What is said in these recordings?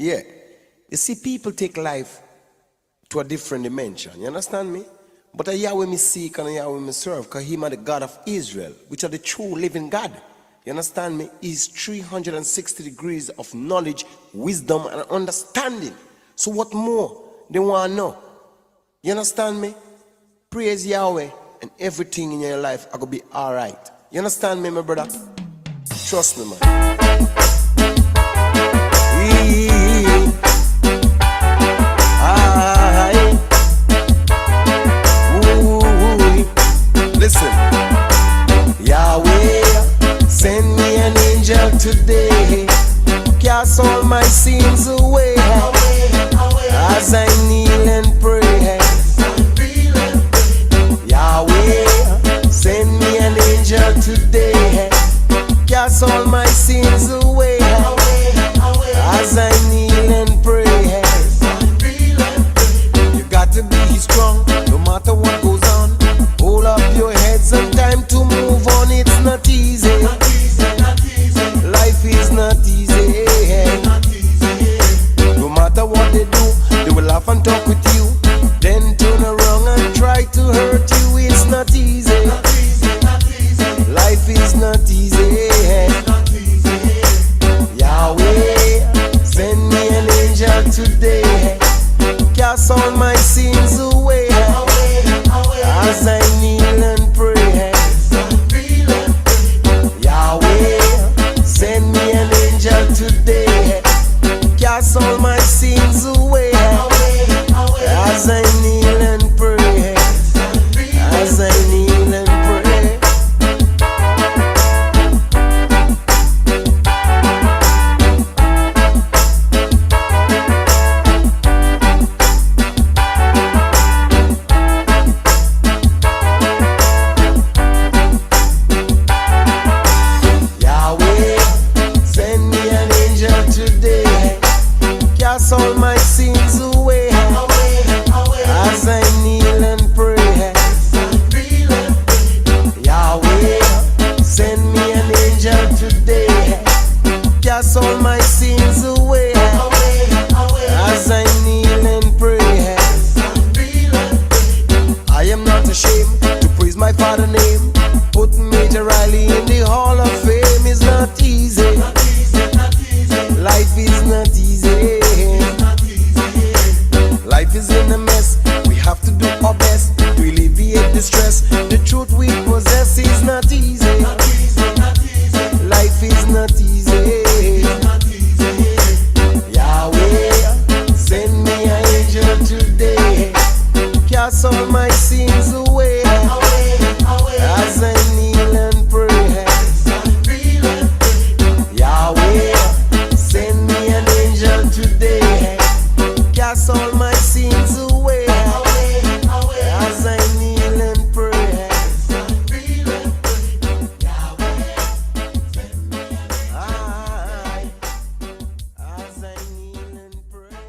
Yeah. You see, people take life to a different dimension. You understand me? But a Yahweh me seek and a Yahweh me serve, because him are the God of Israel, which are the true living God. You understand me? He's 360 degrees of knowledge, wisdom, and understanding. So what more they want to know? You understand me? Praise Yahweh, and everything in your life are going to be all right. You understand me, my brother? Trust me, man. Listen. Yahweh, send me an angel today, cast all my sins away, as I kneel and pray. Yahweh, send me an angel today, cast all my sins away, as I kneel and pray. You got to be strong, no matter what goes on. Hold up your heads and time to move on. It's not easy. Life is not easy. No matter what they do, they will laugh and talk with you, then turn around and try to hurt you. It's not easy. Life is not easy. Yahweh, send me an angel today, cast all my sins away, as I kneel and pray. Yahweh, send me an angel today, cast all my sins away, as I kneel and pray. As I kneel and pray. Yahweh, send me an angel today, cast all my sins away, as I kneel and pray. Yahweh, send me an angel today, cast all my sins away, as I kneel and pray. I am not ashamed to praise my Father's name. Put Major Riley in the Hall of Fame is not easy. Life is not easy. Life is in a mess. We have to do our best to alleviate the stress. The truth we possess is not easy. Life is not easy. Yahweh, send me an angel today, cast all my sins away, as I kneel and pray. Yahweh, send me an angel today, cast all my sins away, as I kneel and pray. Yahweh, send me as I kneel and pray.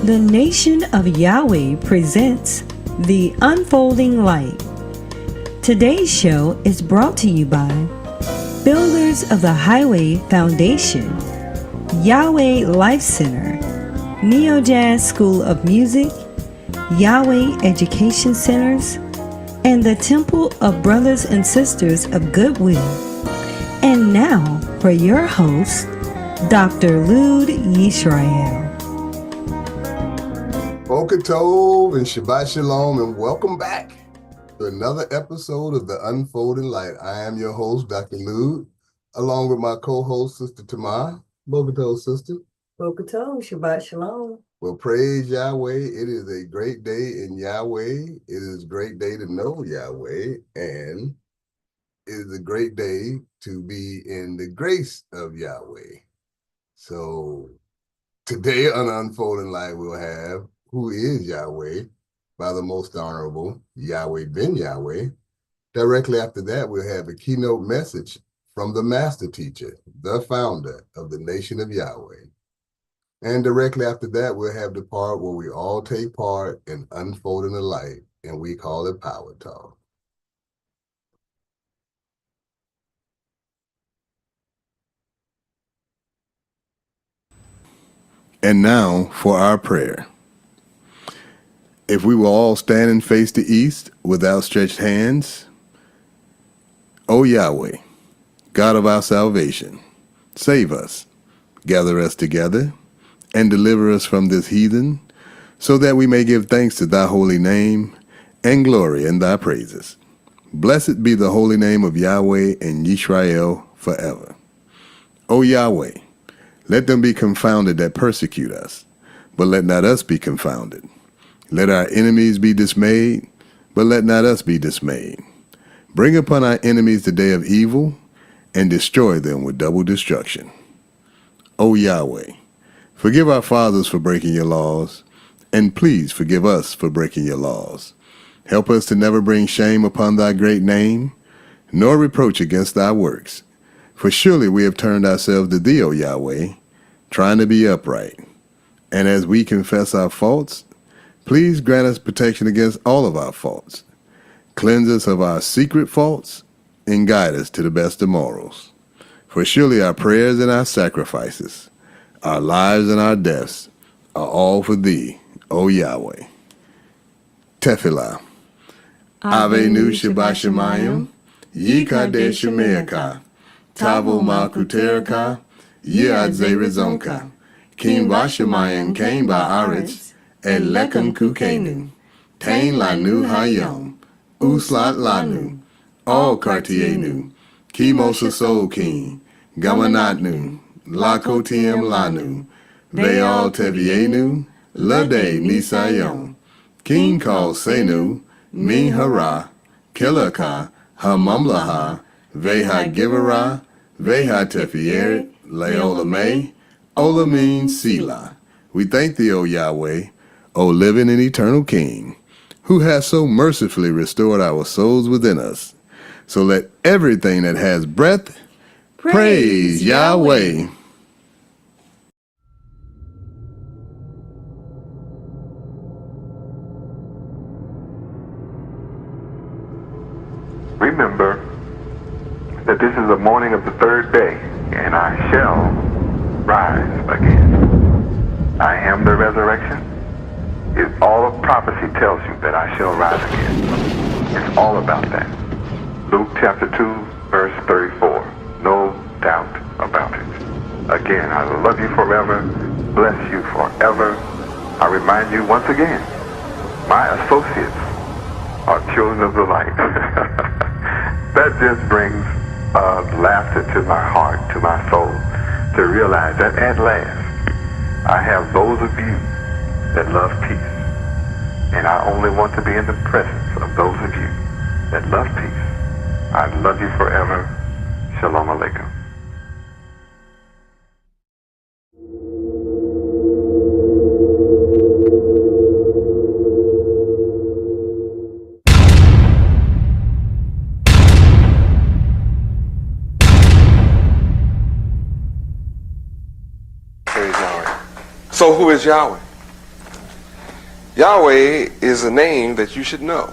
The Nation of Yahweh presents The Unfolding Light. Today's show is brought to you by Builders of the Highway Foundation, Yahweh Life Center, Neo Jazz School of Music, Yahweh Education Centers, and the Temple of Brothers and Sisters of Goodwill. And now for your host, Dr. Lud Yisrael. Boker Tov and Shabbat Shalom, and welcome back to another episode of The Unfolding Light. I am your host, Dr. Lud, along with my co-host, Sister Tamar. Boker Tov, sister. Boker Tov, Shabbat Shalom. Well, praise Yahweh. It is a great day in Yahweh. It is a great day to know Yahweh, and it is a great day to be in the grace of Yahweh. So today on Unfolding Light, we'll have Who is Yahweh by the Most Honorable Yahweh Ben Yahweh. Directly after that, we'll have a keynote message from the Master Teacher, the founder of the Nation of Yahweh. And directly after that, we'll have the part where we all take part in unfolding the light, and we call it Power Talk. And now for our prayer. If we will all stand and face the east with outstretched hands, O Yahweh, God of our salvation, save us, gather us together, and deliver us from this heathen, so that we may give thanks to thy holy name and glory in thy praises. Blessed be the holy name of Yahweh and Yisrael forever. O Yahweh, let them be confounded that persecute us, but let not us be confounded. Let our enemies be dismayed, but let not us be dismayed. Bring upon our enemies the day of evil, and destroy them with double destruction. O Yahweh, forgive our fathers for breaking your laws, and please forgive us for breaking your laws. Help us to never bring shame upon thy great name, nor reproach against thy works. For surely we have turned ourselves to thee, O Yahweh, trying to be upright. And as we confess our faults, please grant us protection against all of our faults. Cleanse us of our secret faults, and guide us to the best of morals. For surely our prayers and our sacrifices, our lives and our deaths, are all for thee, O Yahweh. Tefillah. Avenu Shabbat Shemayim, Yikadesh Shemeaka, Tavo Malkuteraka, Yad Zerizonka, Kim Vashemayim Kain Ba'aretz, Elekan Kukenu, Tain Lanu Hayom, Uslat Lanu, All Kartienu, Kimosa Sol King, Gamanatnu, Lakotiem Lanu, Veal Tevienu, Lade Nisayom, King Kal Senu, Min Hara, Kilaka, Hamamlaha, Veha Givera, Veha Tefieret, Leolame, Olamin Sila. We thank thee, O Yahweh, O living and eternal King, who has so mercifully restored our souls within us. So let everything that has breath praise Yahweh. Remember that this is the morning of the third day, and I shall rise again. I am the resurrection. All of prophecy tells you that I shall rise again. It's all about that. Luke chapter 2, verse 34. No doubt about it. Again, I love you forever, bless you forever. I remind you once again, my associates are children of the light. That just brings laughter to my heart, to my soul, to realize that at last, I have those of you that love peace. And I only want to be in the presence of those of you that love peace. I love you forever. Shalom Aleichem. Praise Yahweh. So who is Yahweh? Yahweh is a name that you should know,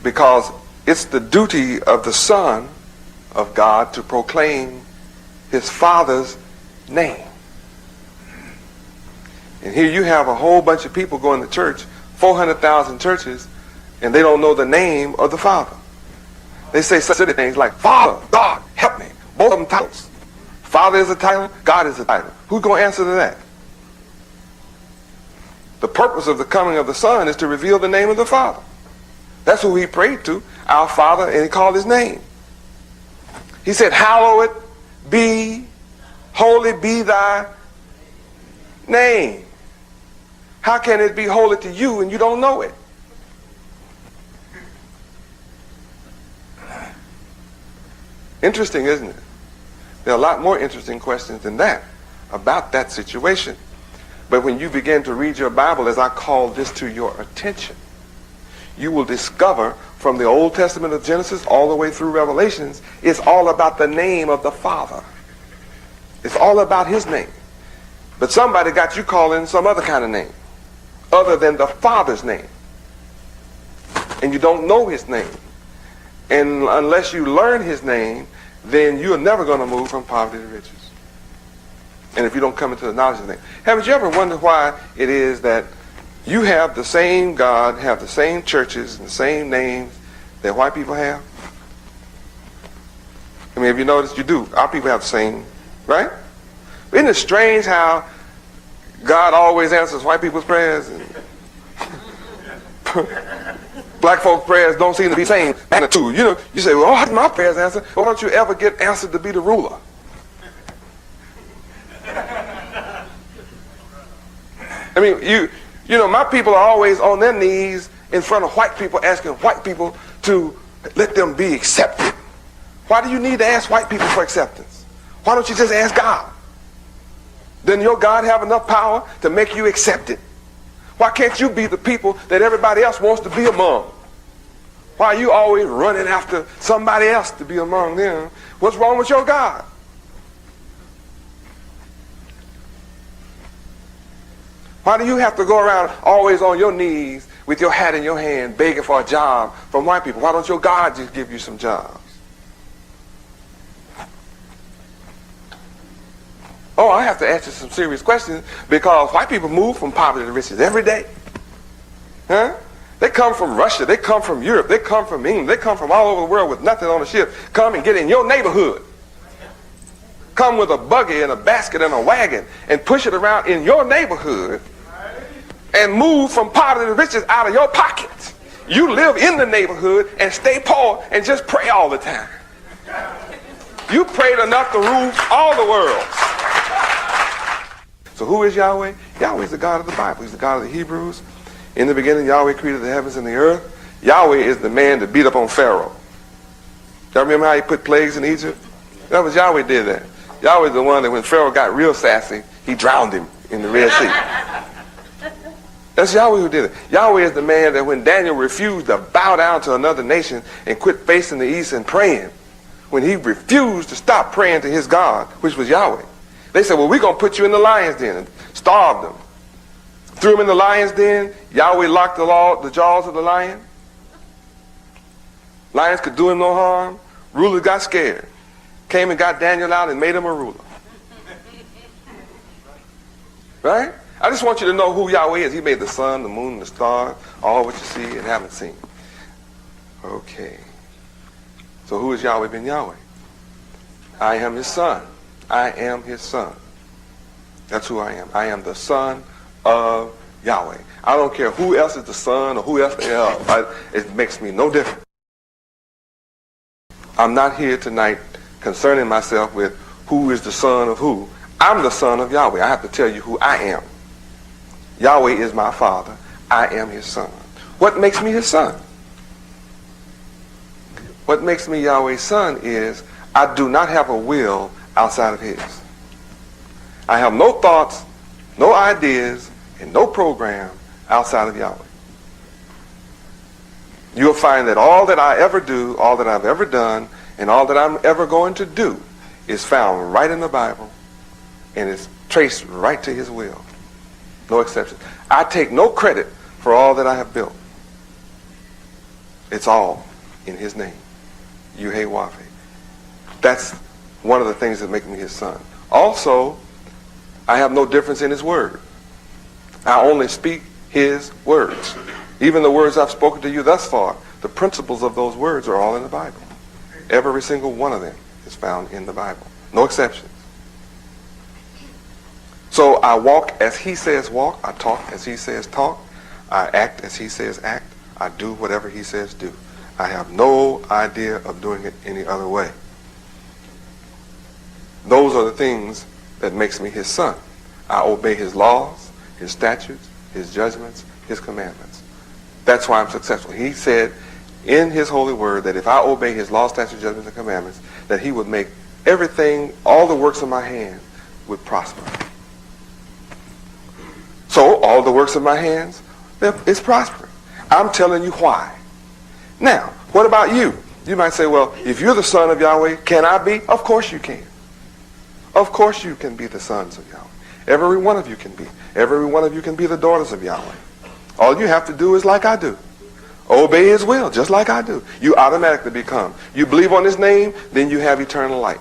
because it's the duty of the Son of God to proclaim his Father's name. And here you have a whole bunch of people going to church, 400,000 churches, and they don't know the name of the Father. They say such things like, Father, God, help me. Both of them titles. Father is a title, God is a title. Who's going to answer to that? The purpose of the coming of the Son is to reveal the name of the Father. That's who he prayed to, our Father, and he called his name. He said, hallowed be, holy be thy name. How can it be holy to you and you don't know it? Interesting, isn't it? There are a lot more interesting questions than that about that situation. But when you begin to read your Bible, as I call this to your attention, you will discover from the Old Testament of Genesis all the way through Revelations, it's all about the name of the Father. It's all about his name. But somebody got you calling some other kind of name other than the Father's name. And you don't know his name. And unless you learn his name, then you're never going to move from poverty to riches. And if you don't come into the knowledge of his name. Haven't you ever wondered why it is that you have the same God, have the same churches, and the same names that white people have? I mean, have you noticed? You do. Our people have the same, right? Isn't it strange how God always answers white people's prayers? And black folks' prayers don't seem to be the same magnitude. You know, you say, well, how do my prayers answered? Why don't you ever get answered to be the ruler? I mean, you know, my people are always on their knees in front of white people asking white people to let them be accepted. Why do you need to ask white people for acceptance? Why don't you just ask God? Doesn't your God have enough power to make you accepted? Why can't you be the people that everybody else wants to be among? Why are you always running after somebody else to be among them? What's wrong with your God? Why do you have to go around always on your knees with your hat in your hand begging for a job from white people? Why don't your God just give you some jobs? Oh, I have to ask you some serious questions, because white people move from poverty to riches every day. Huh? They come from Russia, they come from Europe, they come from England, they come from all over the world with nothing on the ship. Come and get in your neighborhood. Come with a buggy and a basket and a wagon and push it around in your neighborhood and move from poverty to riches out of your pockets. You live in the neighborhood and stay poor and just pray all the time. You prayed enough to rule all the world. So who is Yahweh? Yahweh is the God of the Bible. He's the God of the Hebrews. In the beginning, Yahweh created the heavens and the earth. Yahweh is the man that beat up on Pharaoh. Y'all remember how he put plagues in Egypt? That was Yahweh did that. Yahweh is the one that when Pharaoh got real sassy, he drowned him in the Red Sea. That's Yahweh who did it. Yahweh is the man that when Daniel refused to bow down to another nation and quit facing the east and praying, when he refused to stop praying to his God, which was Yahweh, they said, well, we're going to put you in the lion's den and starve them. Threw him in the lion's den. Yahweh locked the jaws of the lion. Lions could do him no harm. Rulers got scared. Came and got Daniel out and made him a ruler. Right? I just want you to know who Yahweh is. He made the sun, the moon, and the stars, all what you see and haven't seen. Okay. So who is Yahweh ben Yahweh? I am his son. I am his son. That's who I am. I am the son of Yahweh. I don't care who else is the son or who else they are. It makes me no difference. I'm not here tonight concerning myself with who is the son of who. I'm the son of Yahweh. I have to tell you who I am. Yahweh is my father. I am his son. What makes me his son? What makes me Yahweh's son is I do not have a will outside of his. I have no thoughts, no ideas, and no program outside of Yahweh. You'll find that all that I ever do, all that I've ever done, and all that I'm ever going to do is found right in the Bible, and it's traced right to his will. No exception. I take no credit for all that I have built. It's all in his name. Yahweh. That's one of the things that make me his son. Also, I have no difference in his word. I only speak his words. Even the words I've spoken to you thus far, the principles of those words are all in the Bible. Every single one of them is found in the Bible. No exceptions. So I walk as he says walk. I talk as he says talk. I act as he says act. I do whatever he says do. I have no idea of doing it any other way. Those are the things that makes me his son. I obey his laws, his statutes, his judgments, his commandments. That's why I'm successful. He said in his holy word that if I obey his laws, statutes, judgments, and commandments, that he would make everything, all the works of my hand would prosper. So all the works of my hands, it's prospering. I'm telling you why. Now, what about you? You might say, well, if you're the son of Yahweh, can I be? Of course you can. Of course you can be the sons of Yahweh. Every one of you can be. Every one of you can be the daughters of Yahweh. All you have to do is like I do. Obey his will, just like I do. You automatically become. You believe on his name, then you have eternal life.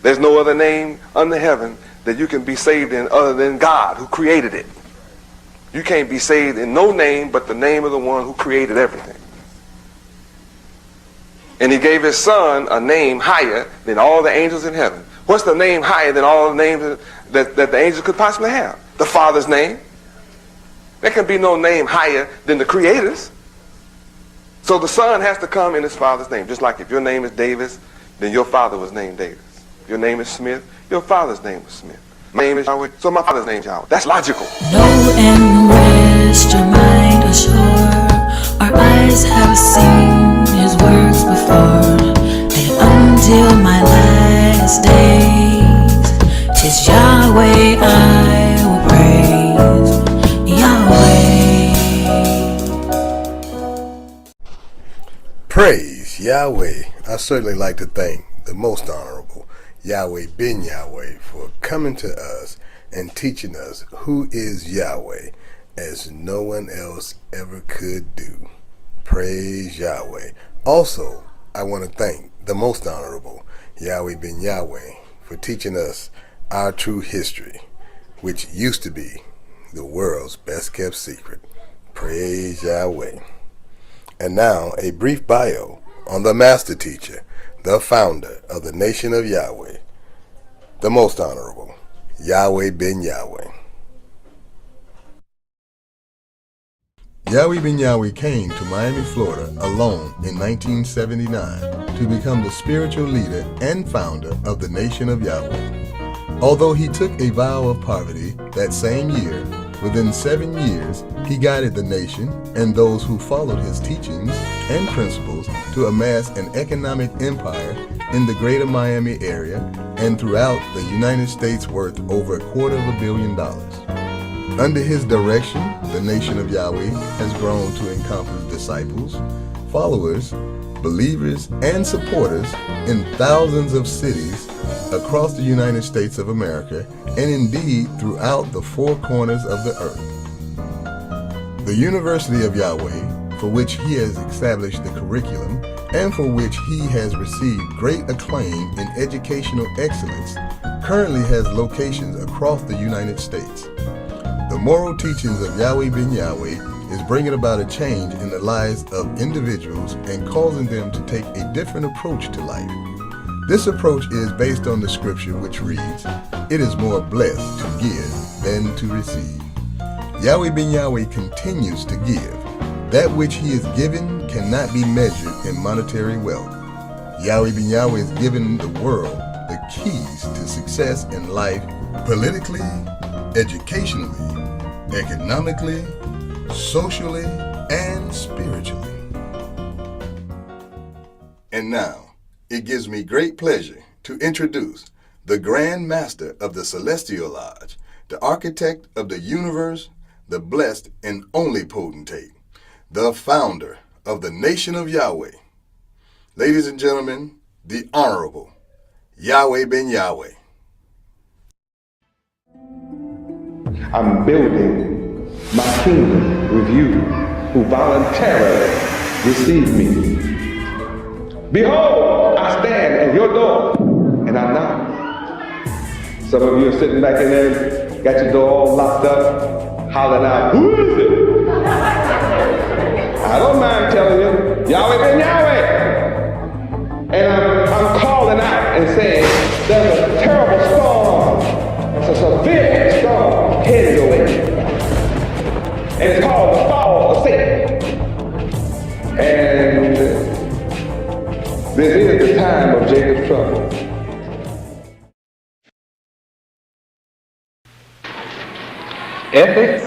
There's no other name under heaven that you can be saved in other than God who created it. You can't be saved in no name but the name of the one who created everything. And he gave his son a name higher than all the angels in heaven. What's the name higher than all the names that the angels could possibly have? The Father's name. There can be no name higher than the Creator's. So the son has to come in his father's name. Just like if your name is Davis, then your father was named Davis. If your name is Smith, your father's name was Smith. My name is Yahweh, so my father's name is Yahweh. That's logical. Know and rest your mind ashore. Our eyes have seen his works before. And until my last days, 'tis Yahweh I will praise. Yahweh. Praise Yahweh. I certainly like to thank the most honorable Yahweh ben Yahweh for coming to us and teaching us who is Yahweh as no one else ever could do. Praise Yahweh. Also, I want to thank the most honorable Yahweh ben Yahweh for teaching us our true history, which used to be the world's best kept secret. Praise Yahweh. And now, a brief bio on the master teacher, the founder of the nation of Yahweh, the most honorable Yahweh ben Yahweh. Yahweh ben Yahweh came to Miami, Florida alone in 1979 to become the spiritual leader and founder of the nation of Yahweh. Although he took a vow of poverty that same year, within 7 years, he guided the nation and those who followed his teachings and principles to amass an economic empire in the greater Miami area and throughout the United States worth over $250 million. Under his direction, the nation of Yahweh has grown to encompass disciples, followers, believers, and supporters in thousands of cities across the United States of America and indeed throughout the four corners of the earth. The University of Yahweh, for which he has established the curriculum and for which he has received great acclaim in educational excellence, currently has locations across the United States. The moral teachings of Yahweh ben Yahweh is bringing about a change in the lives of individuals and causing them to take a different approach to life. This approach is based on the scripture which reads, "It is more blessed to give than to receive." Yahweh ben Yahweh continues to give. That which he is given cannot be measured in monetary wealth. Yahweh ben Yahweh is giving the world the keys to success in life politically, educationally, economically, socially, and spiritually. And now, it gives me great pleasure to introduce the Grand Master of the Celestial Lodge, the architect of the universe, the blessed and only potentate, the founder of the nation of Yahweh. Ladies and gentlemen, the Honorable Yahweh ben Yahweh. I'm building my kingdom with you who voluntarily receive me. Behold, I stand at your door and I knock. Some of you are sitting back in there, got your door all locked up, hollering out, who is it? I don't mind telling you, Yahweh been Yahweh. And I'm calling out and saying, there's a terrible storm, it's a severe storm headed your way. And it's called the fall of Satan. And this is the time of Jacob's trouble. Ethics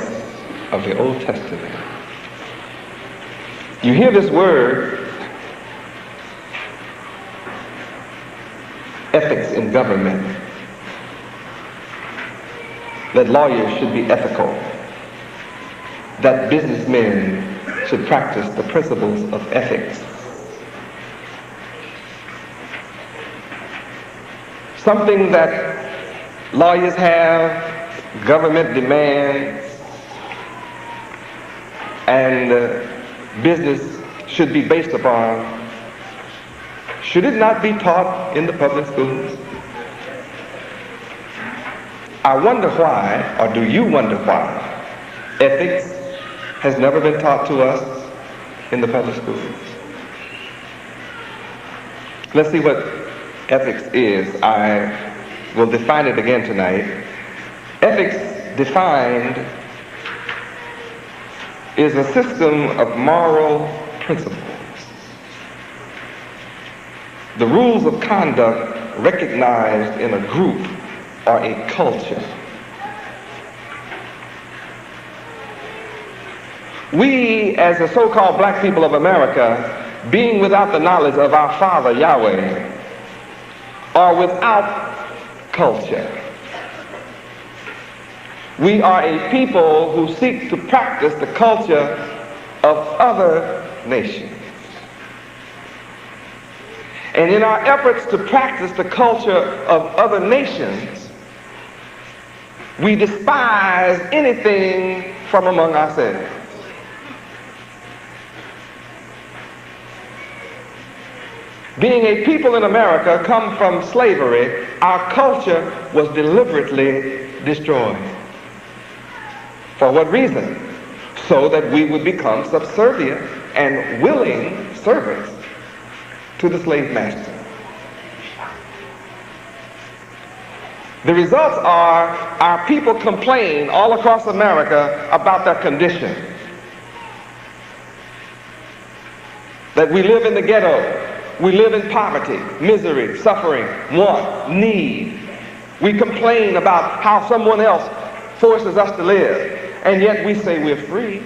of the Old Testament. You hear this word, ethics in government, that lawyers should be ethical, that businessmen should practice the principles of ethics. Something that lawyers have, government demands, and business should be based upon. Should it not be taught in the public schools? I wonder why, or do you wonder why, ethics has never been taught to us in the public schools? Let's see what ethics is. I will define it again tonight. Ethics defined is a system of moral principles. The rules of conduct recognized in a group or a culture. We, as the so-called black people of America, being without the knowledge of our Father Yahweh, are without culture. We are a people who seek to practice the culture of other nations. And in our efforts to practice the culture of other nations, we despise anything from among ourselves. Being a people in America come from slavery, our culture was deliberately destroyed. For what reason? So that we would become subservient and willing servants to the slave master. The results are our people complain all across America about their condition. That we live in the ghetto. We live in poverty, misery, suffering, want, need. We complain about how someone else forces us to live. And yet we say we're free.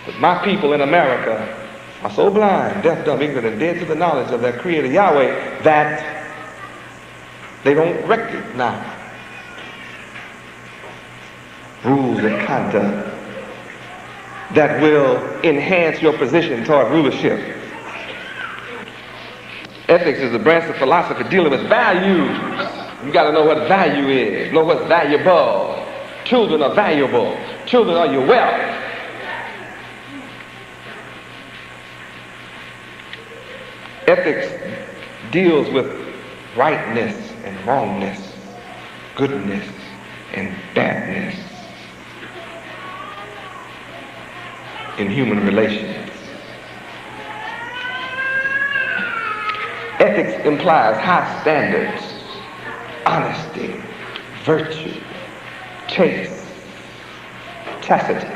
But my people in America are so blind, deaf, dumb, ignorant, and dead to the knowledge of their Creator Yahweh that they don't recognize rules of conduct that will enhance your position toward rulership. Ethics is a branch of philosophy dealing with values. You got to know what value is, know what's valuable. Children are valuable. Children are your wealth. Ethics deals with rightness and wrongness, goodness and badness in human relations. Ethics implies high standards, honesty, virtue, chaste, chastity,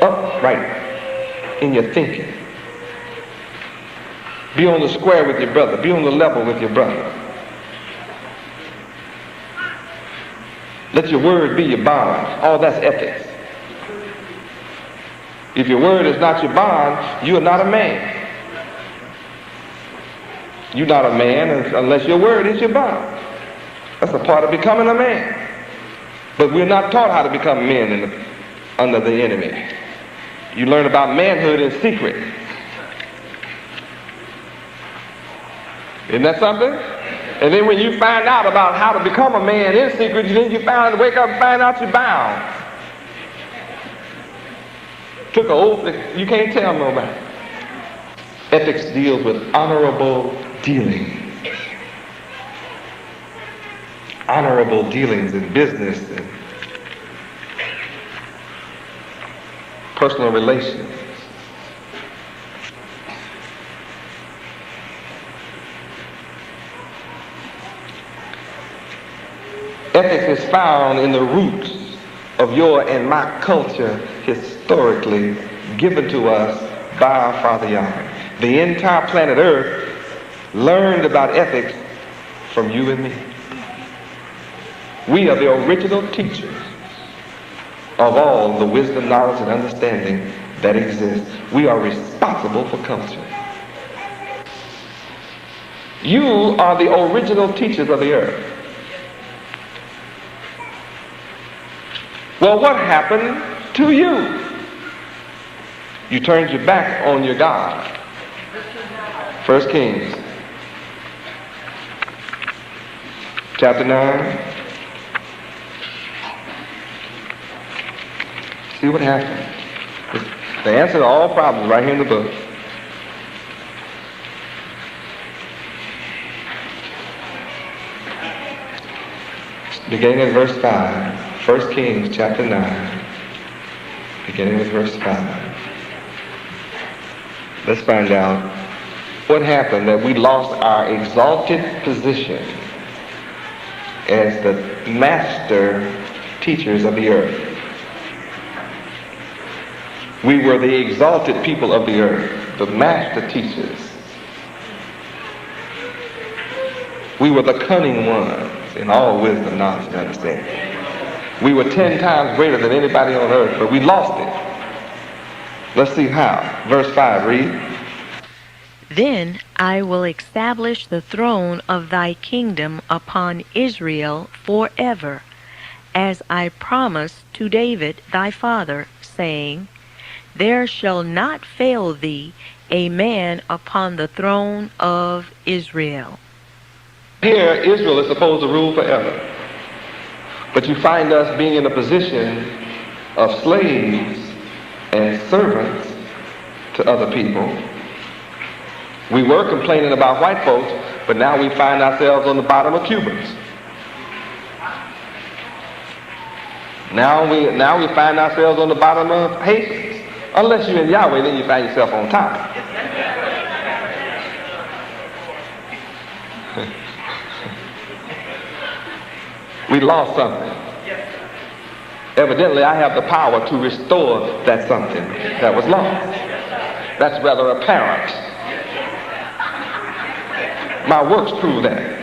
upright in your thinking. Be on the square with your brother. Be on the level with your brother. Let your word be your bond. All that's ethics. If your word is not your bond, you are not a man. You're not a man unless your word is your bond. That's a part of becoming a man. But we're not taught how to become men under the enemy. You learn about manhood in secret. Isn't that something? And then when you find out about how to become a man in secret, then you wake up and find out you're bound. Took an oath that you can't tell nobody. Ethics deals with honorable dealings. Honorable dealings in business and personal relations. Ethics is found in the roots of your and my culture, historically given to us by our Father Yahweh. The entire planet Earth learned about ethics from you and me. We are the original teachers of all the wisdom, knowledge, and understanding that exists. We are responsible for culture. You are the original teachers of the earth. Well, what happened to you? You turned your back on your God. 1 Kings chapter 9. See what happened. The answer to all problems right here in the book. Beginning at verse 5. 1 Kings chapter 9. Beginning with verse 5. Let's find out what happened that we lost our exalted position as the master teachers of the earth. We were the exalted people of the earth, the master teachers. We were the cunning ones in all wisdom, knowledge, and understanding. We were 10 times greater than anybody on earth, but we lost it. Let's see how. Verse 5, read. Then I will establish the throne of thy kingdom upon Israel forever, as I promised to David thy father, saying, there shall not fail thee a man upon the throne of Israel. Here, Israel is supposed to rule forever. But you find us being in a position of slaves and servants to other people. We were complaining about white folks, but now we find ourselves on the bottom of Cubans. Now we find ourselves on the bottom of Haitians. Unless you're in Yahweh, then you find yourself on top. We lost something. Evidently, I have the power to restore that something that was lost. That's rather apparent. My works prove that.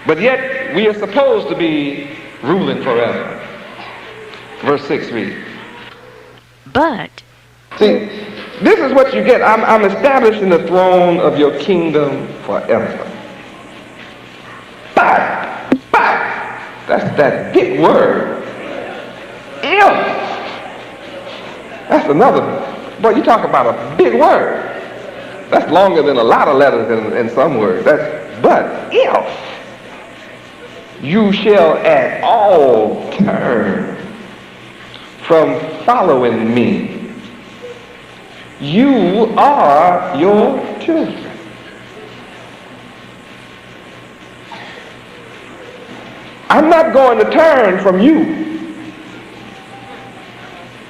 But yet, we are supposed to be ruling forever. Verse 6 read. But see, this is what you get. I'm establishing the throne of your kingdom forever. But, that's that big word. If. That's another, boy, you talk about a big word. That's longer than a lot of letters in some words. But if you shall at all turn from following me, you are your children. I'm not going to turn from you.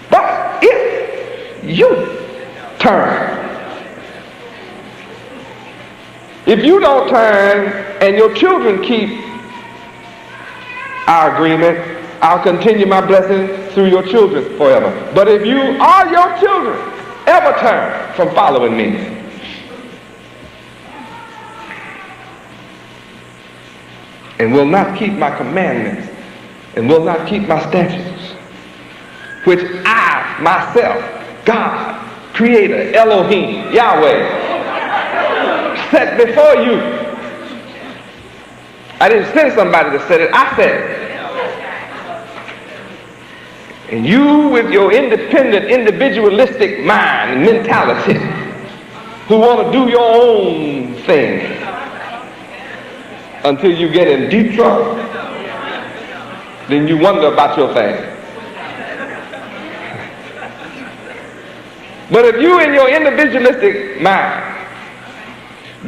But if you turn, if you don't turn and your children keep our agreement, I'll continue my blessing through your children forever. But if you are your children, ever turn from following me, and will not keep my commandments, and will not keep my statutes, which I, myself, God, Creator, Elohim, Yahweh, set before you. I didn't send somebody to set it, I said it. And you, with your independent, individualistic mind and mentality, who want to do your own thing until you get in deep trouble. Then you wonder about your thing. But if you in your individualistic mind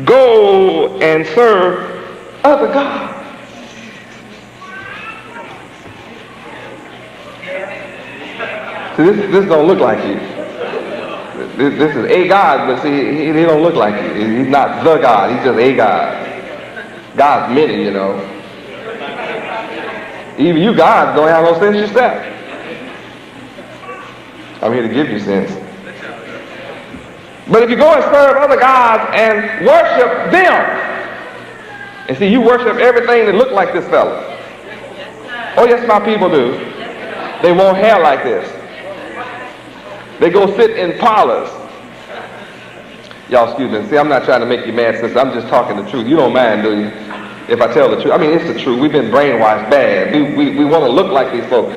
go and serve other gods, see, this don't look like you. This is a God, but see, he don't look like you. He's not the God. He's just a God. God's many, you know. Even you gods don't have no sense yourself. I'm here to give you sense. But if you go and serve other gods and worship them, and see, you worship everything that look like this fella. Oh yes, my people do. They want hair like this. They go sit in parlors. Y'all excuse me. See, I'm not trying to make you mad, sister. I'm just talking the truth. You don't mind, do you? If I tell the truth. I mean, it's the truth. We've been brainwashed bad. We want to look like these folks.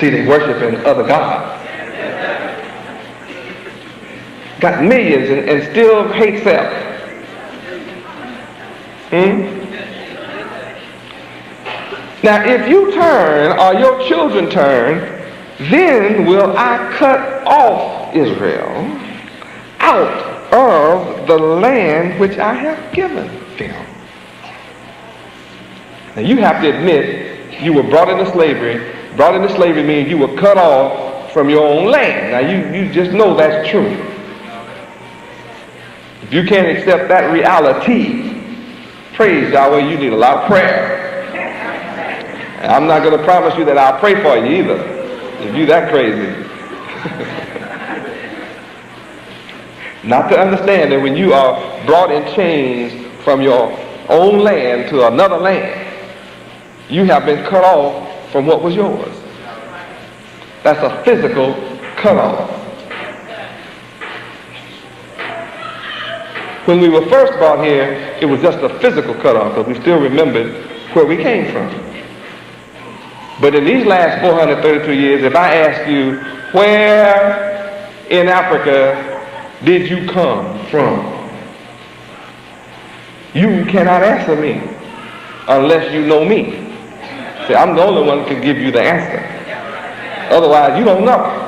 See, they worshiping other gods. Got millions and still hate self. Now, if you turn or your children turn, then will I cut off Israel out of the land which I have given them. Now, you have to admit you were brought into slavery. Brought into slavery means you were cut off from your own land. Now, you just know that's true. If you can't accept that reality, praise Yahweh, you need a lot of prayer. And I'm not going to promise you that I'll pray for you either, if you that crazy. Not to understand that when you are brought in chains from your own land to another land, you have been cut off from what was yours. That's a physical cutoff. When we were first brought here, it was just a physical cutoff because we still remembered where we came from. But in these last 432 years, if I ask you, where in Africa did you come from? You cannot answer me unless you know me. See, I'm the only one who can give you the answer. Otherwise, you don't know.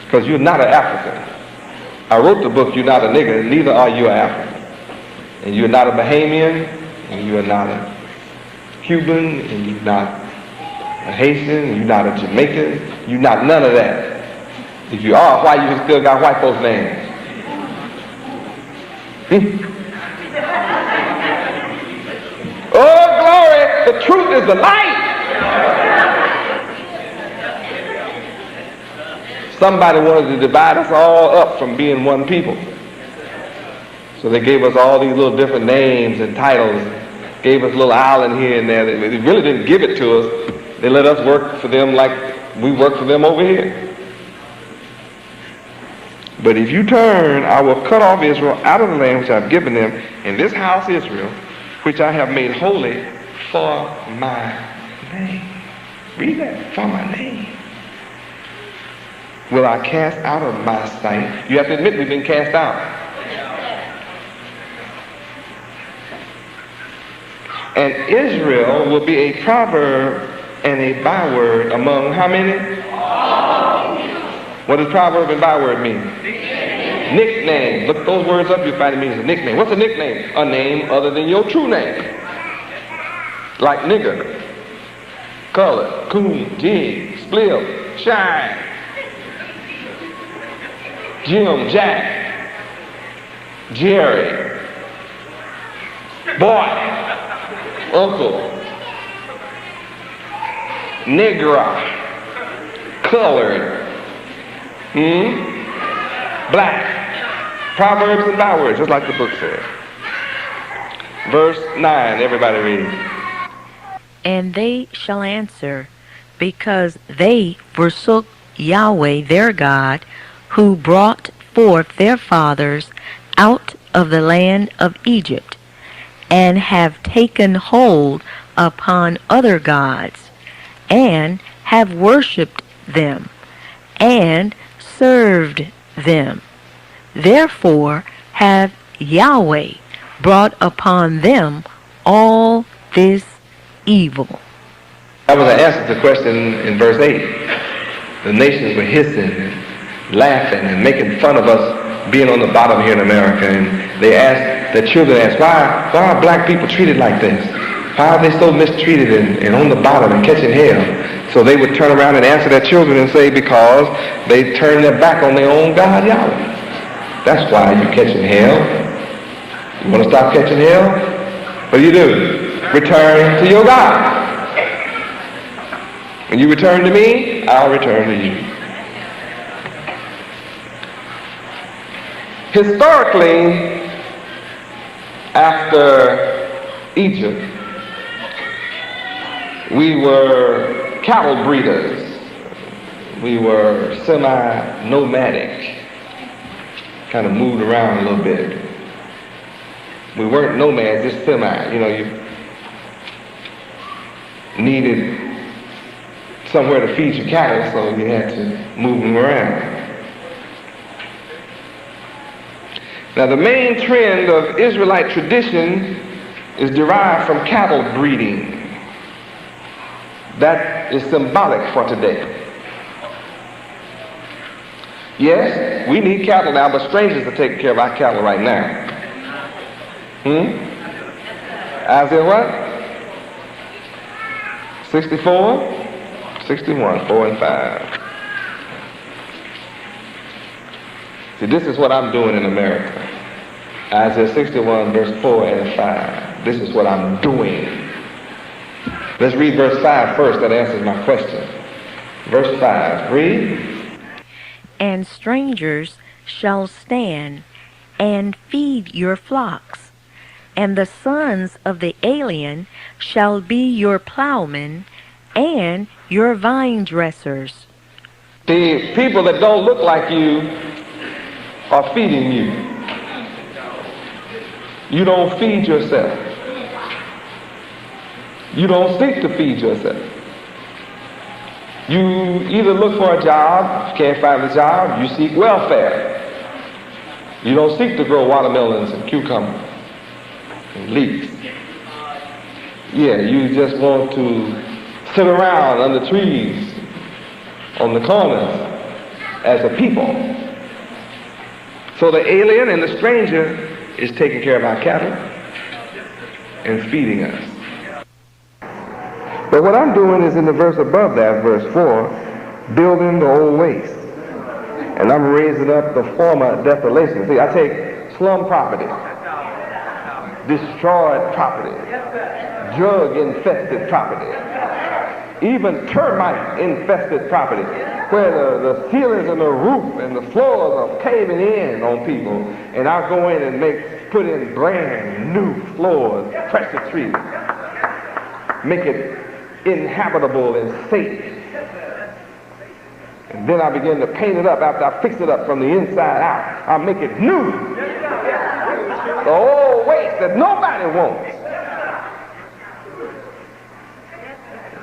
Because you're not an African. I wrote the book, You're Not a Nigger, neither are you an African. And you're not a Bahamian, and you're not a Cuban, and you're not a Haitian, and you're not a Jamaican, you're not none of that. If you are, why you still got white folks' names? Oh, glory, the truth is the light. Somebody wanted to divide us all up from being one people. So they gave us all these little different names and titles, gave us a little island here and there. They really didn't give it to us. They let us work for them like we work for them over here. But if you turn, I will cut off Israel out of the land which I have given them, in this house Israel, which I have made holy for my name. Read that, for my name. Will I cast out of my sight? You have to admit we've been cast out. And Israel will be a proverb and a byword among how many? What does proverb and byword mean? Nickname. Look those words up, you'll find it means a nickname. What's a nickname? A name other than your true name. Like nigger, color, coon, jig, spliff, shine, Jim, Jack, Jerry, boy, uncle, negra, colored, black. Proverbs and bywords, just like the book says. Verse 9, everybody read. And they shall answer, because they forsook Yahweh their God, who brought forth their fathers out of the land of Egypt, and have taken hold upon other gods, and have worshipped them, and served them. Therefore have Yahweh brought upon them all this evil. That was an answer to the question in verse 8. The nations were hissing and laughing and making fun of us being on the bottom here in America. And they asked, the children asked, why are black people treated like this? Why are they so mistreated and on the bottom and catching hell? So they would turn around and answer their children and say, because they turned their back on their own God, Yahweh. That's why you're catching hell. You want to stop catching hell? What do? Return to your God. When you return to me, I'll return to you. Historically, after Egypt, we were cattle breeders. We were semi-nomadic, kind of moved around a little bit. We weren't nomads, just semi. You know, you needed somewhere to feed your cattle, so you had to move them around. Now, the main trend of Israelite tradition is derived from cattle breeding. That is symbolic for today. Yes, we need cattle now, but strangers are taking care of our cattle right now. Isaiah what? 64? 61, 4 and 5. See, this is what I'm doing in America. Isaiah 61, verse 4 and 5. This is what I'm doing. Let's read verse 5 first. That answers my question. Verse 5. Read. And strangers shall stand and feed your flocks, and the sons of the alien shall be your plowmen and your vine dressers. The people that don't look like you are feeding you. You don't feed yourself. You don't seek to feed yourself. You either look for a job, if you can't find a job, you seek welfare. You don't seek to grow watermelons and cucumbers and leeks. Yeah, you just want to sit around under trees on the corners as a people. So the alien and the stranger is taking care of our cattle and feeding us. But what I'm doing is in the verse above that, verse 4, building the old waste. And I'm raising up the former desolation. See, I take slum property, destroyed property, drug-infested property, even termite-infested property, where the ceilings and the roof and the floors are caving in on people, and I go in and put in brand new floors, pressure treated, make it inhabitable and safe. And then I begin to paint it up after I fix it up from the inside out. I make it new. The old waste that nobody wants.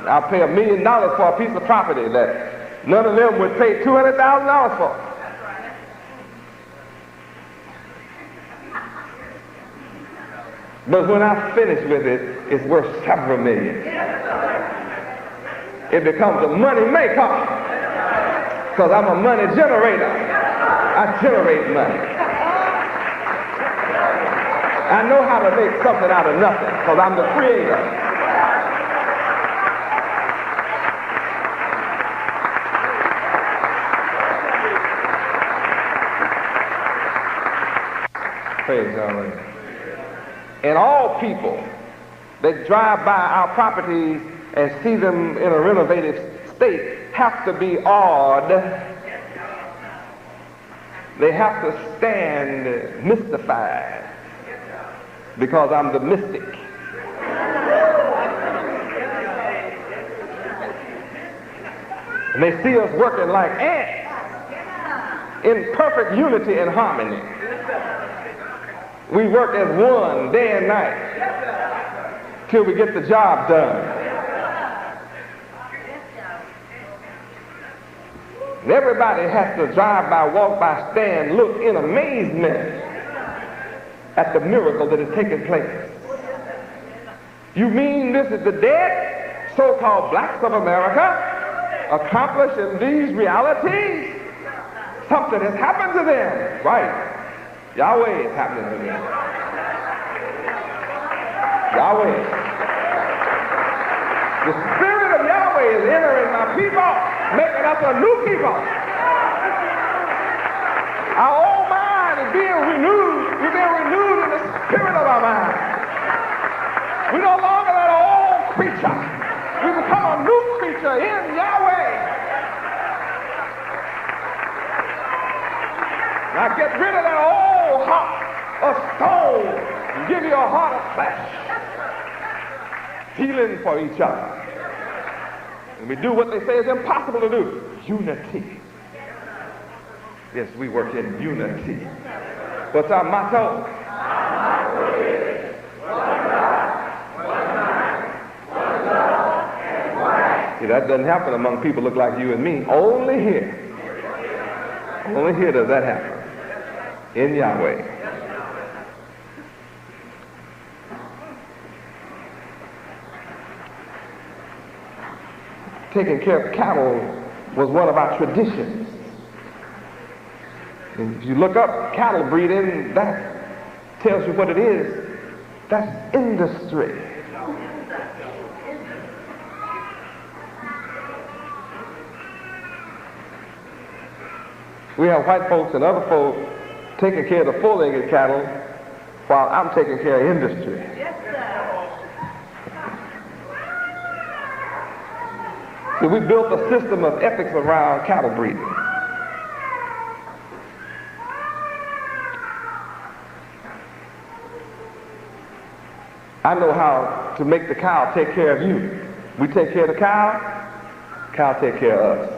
I'll pay $1 million for a piece of property that none of them would pay $200,000 for. But when I finish with it, it's worth several million. It becomes a money maker. Because I'm a money generator. I generate money. I know how to make something out of nothing because I'm the creator. Praise God. And all people that drive by our properties and see them in a renovated state have to be awed. They have to stand mystified because I'm the mystic. And they see us working like ants in perfect unity and harmony. We work as one day and night till we get the job done. And everybody has to drive by, walk by, stand, look in amazement at the miracle that has taken place. You mean this is the dead so-called blacks of America accomplishing these realities? Something has happened to them. Right. Yahweh is happening to them. Yahweh. The Spirit of Yahweh is entering my people, making us a new people. Our old mind is being renewed. We've been renewed in the spirit of our mind. We're no longer that old creature. We become a new creature in Yahweh. Now get rid of that old heart of stone and give you a heart of flesh. Healing for each other. And we do what they say is impossible to do. Unity. Yes, we work in unity. What's our motto? See, that doesn't happen among people look like you and me. Only here. Only here does that happen. In Yahweh. Taking care of cattle was one of our traditions. And if you look up cattle breeding, that tells you what it is. That's industry. We have white folks and other folks taking care of the four-legged cattle while I'm taking care of industry. Yes, sir. So we built a system of ethics around cattle breeding. I know how to make the cow take care of you. We take care of the cow take care of us.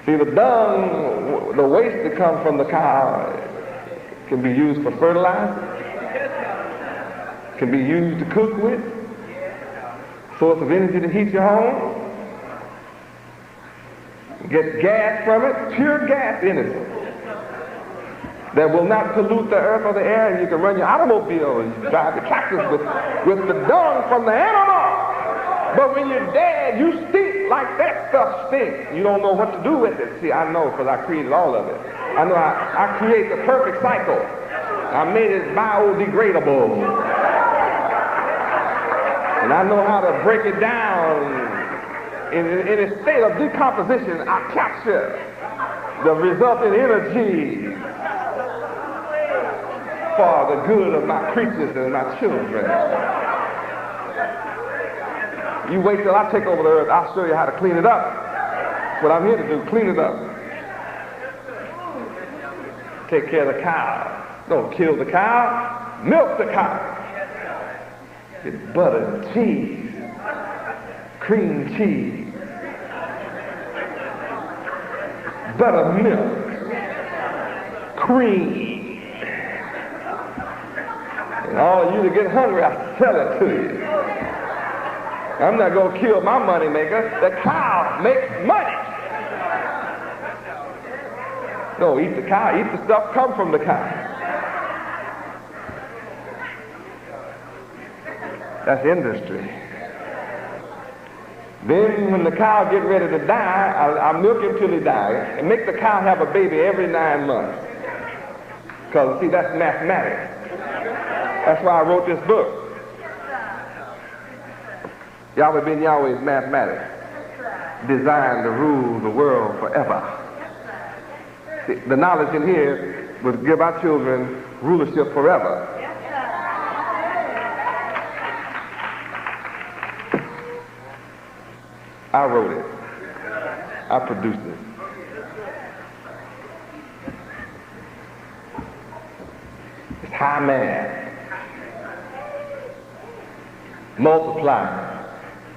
See, the dung, the waste that comes from the cow can be used for fertilizer, can be used to cook with, source of energy to heat your home, get gas from it, pure gas energy that will not pollute the earth or the air, and you can run your automobile and you drive the tractors with the dung from the animal. But when you're dead, you stink like that stuff stinks. You don't know what to do with it. See, I know because I created all of it. I know I create the perfect cycle. I made it biodegradable. And I know how to break it down. In a state of decomposition, I capture the resulting energy for the good of my creatures and my children. You wait till I take over the earth, I'll show you how to clean it up. That's what I'm here to do, clean it up. Take care of the cow. Don't kill the cow, milk the cow. Get butter and cheese, cream cheese, buttermilk, cream. And all of you that get hungry, I sell it to you. I'm not going to kill my money maker. The cow makes money. No, eat the cow. Eat the stuff come from the cow. That's industry. Then when the cow get ready to die, I milk him till he dies and make the cow have a baby every 9 months. Because, see, that's mathematics. That's why I wrote this book. Yahweh ben Yahweh is mathematics, designed to rule the world forever. See, the knowledge in here would give our children rulership forever. I wrote it. I produced it. It's high math. Multiply.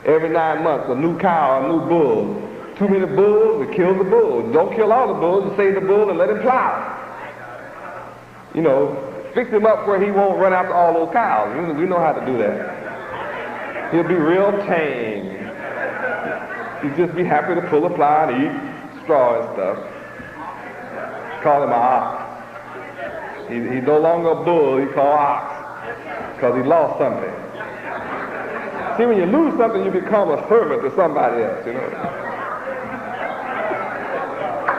Every 9 months, a new cow, a new bull. Too many bulls, we kill the bull. Don't kill all the bulls, you save the bull and let him plow. You know, fix him up where he won't run after all those cows. We know how to do that. He'll be real tame. He'll just be happy to pull a plow and eat straw and stuff. Call him an ox. He's no longer a bull, he's called ox, because he lost something. See, when you lose something, you become a servant to somebody else, you know.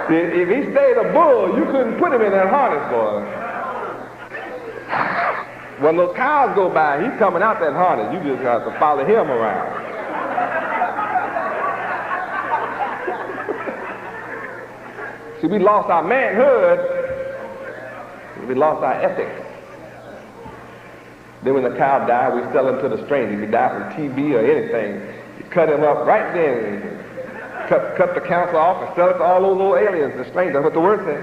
See, if he stayed a bull, you couldn't put him in that harness, boy. When those cows go by, he's coming out that harness. You just have to follow him around. See, we lost our manhood. We lost our ethics. Then when the cow died, we sell him to the stranger. If he died from TB or anything, you cut him up right then. Cut the council off and sell it to all those little aliens, the strangers. That's what the word says.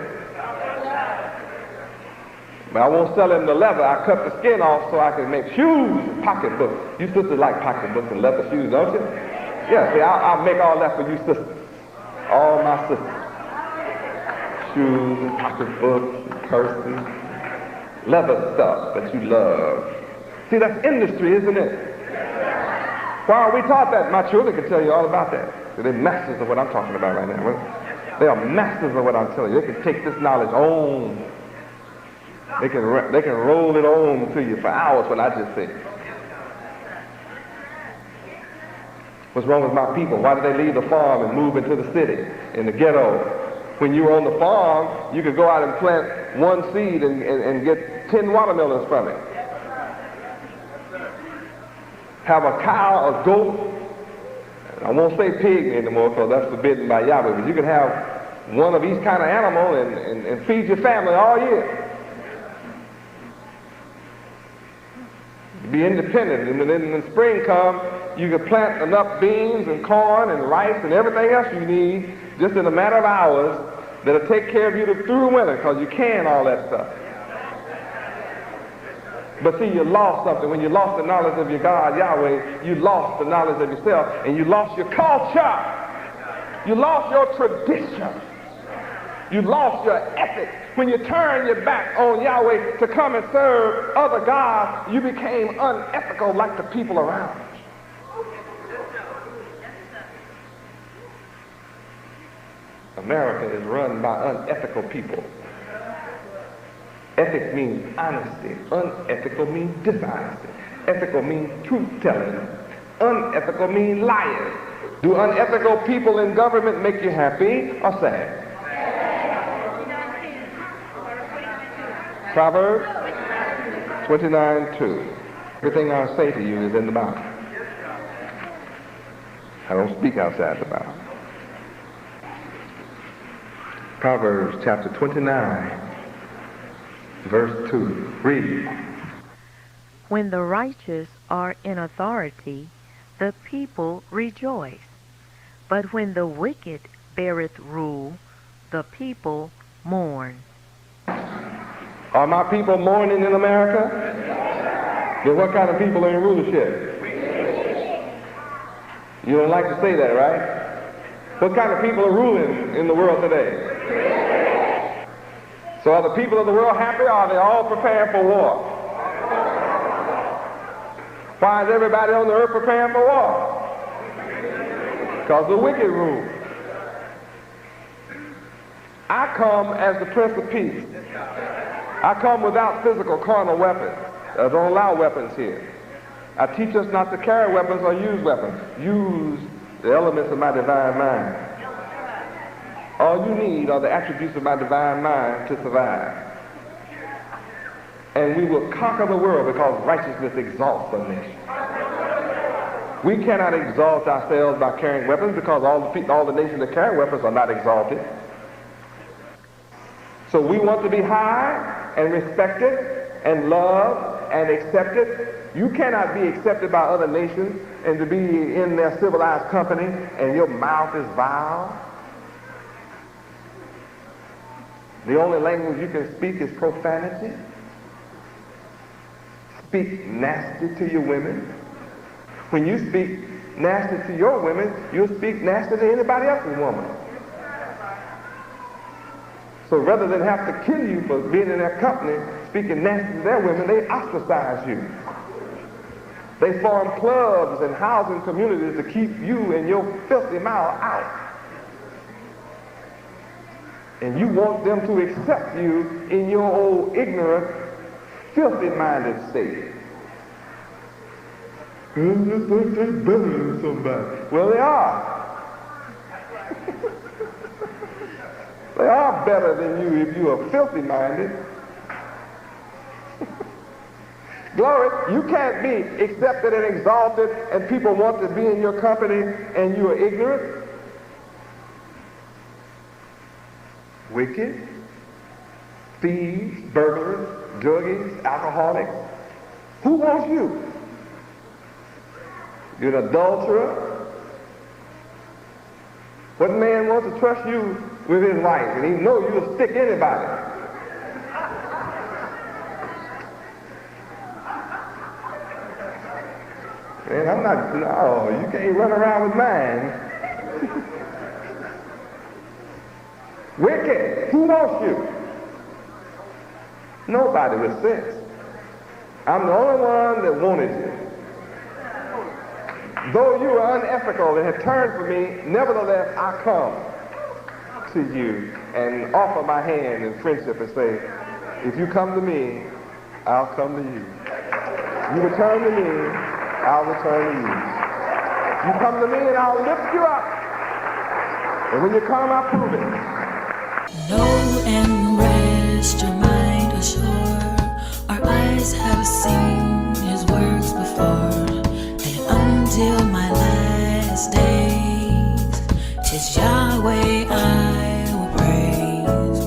But I won't sell him the leather. I cut the skin off so I can make shoes, pocketbooks. You sisters like pocketbooks and leather shoes, don't you? Yeah, see, I'll make all that for you sisters. All my sisters. Shoes and pocketbooks and purses, leather stuff that you love. See, that's industry, isn't it? Why are we taught that? My children can tell you all about that. They're masters of what I'm talking about right now. They are masters of what I'm telling you. They can take this knowledge on. They can roll it on to you for hours, what I just said. What's wrong with my people? Why did they leave the farm and move into the city, in the ghetto? When you were on the farm, you could go out and plant one seed and get 10 watermelons from it. Have a cow, a goat. I won't say pig anymore because that's forbidden by Yahweh, but you can have one of each kind of animal and feed your family all year. Be independent, and then when spring comes, you can plant enough beans and corn and rice and everything else you need just in a matter of hours that'll take care of you through the winter because you can all that stuff. But see, you lost something. When you lost the knowledge of your God, Yahweh, you lost the knowledge of yourself, and you lost your culture. You lost your tradition. You lost your ethics. When you turned your back on Yahweh to come and serve other gods, you became unethical like the people around you. America is run by unethical people. Ethics means honesty. Unethical means dishonesty. Ethical means truth-telling. Unethical means liars. Do unethical people in government make you happy or sad? Proverbs 29:2. Everything I say to you is in the Bible. I don't speak outside the Bible. Proverbs chapter 29, verse 2. Read. When the righteous are in authority, the people rejoice. But when the wicked beareth rule, the people mourn. Are my people mourning in America? Then what kind of people are in rulership? You don't like to say that, right? What kind of people are ruling in the world today? So are the people of the world happy, or are they all preparing for war? Why is everybody on the earth preparing for war? Because the wicked rule. I come as the Prince of Peace. I come without physical carnal weapons. I don't allow weapons here. I teach us not to carry weapons or use weapons. Use the elements of my divine mind. All you need are the attributes of my divine mind to survive. And we will conquer the world because righteousness exalts a nation. We cannot exalt ourselves by carrying weapons because all the nations that carry weapons are not exalted. So we want to be high and respected and loved and accepted. You cannot be accepted by other nations and to be in their civilized company and your mouth is vile. The only language you can speak is profanity. Speak nasty to your women. When you speak nasty to your women, you'll speak nasty to anybody else's woman. So rather than have to kill you for being in their company, speaking nasty to their women, they ostracize you. They form clubs and housing communities to keep you and your filthy mouth out. And you want them to accept you in your old ignorant, filthy-minded state. They're better than somebody. Well, they are. They are better than you if you are filthy-minded. Glory, you can't be accepted and exalted and people want to be in your company and you are ignorant. Wicked, thieves, burglars, druggies, alcoholics. Who wants you? You're an adulterer. What man wants to trust you with his wife? And he knows you'll stick anybody. And I'm not, no, you can't run around with mine. Wicked, who wants you? Nobody with sense. I'm the only one that wanted you. Though you are unethical and have turned from me, nevertheless I come to you and offer my hand in friendship and say, if you come to me, I'll come to you. You return to me, I'll return to you. You come to me and I'll lift you up. And when you come, I'll prove it. Know and rest your mind ashore. Our eyes have seen his works before. And until my last days, 'tis Yahweh I will praise.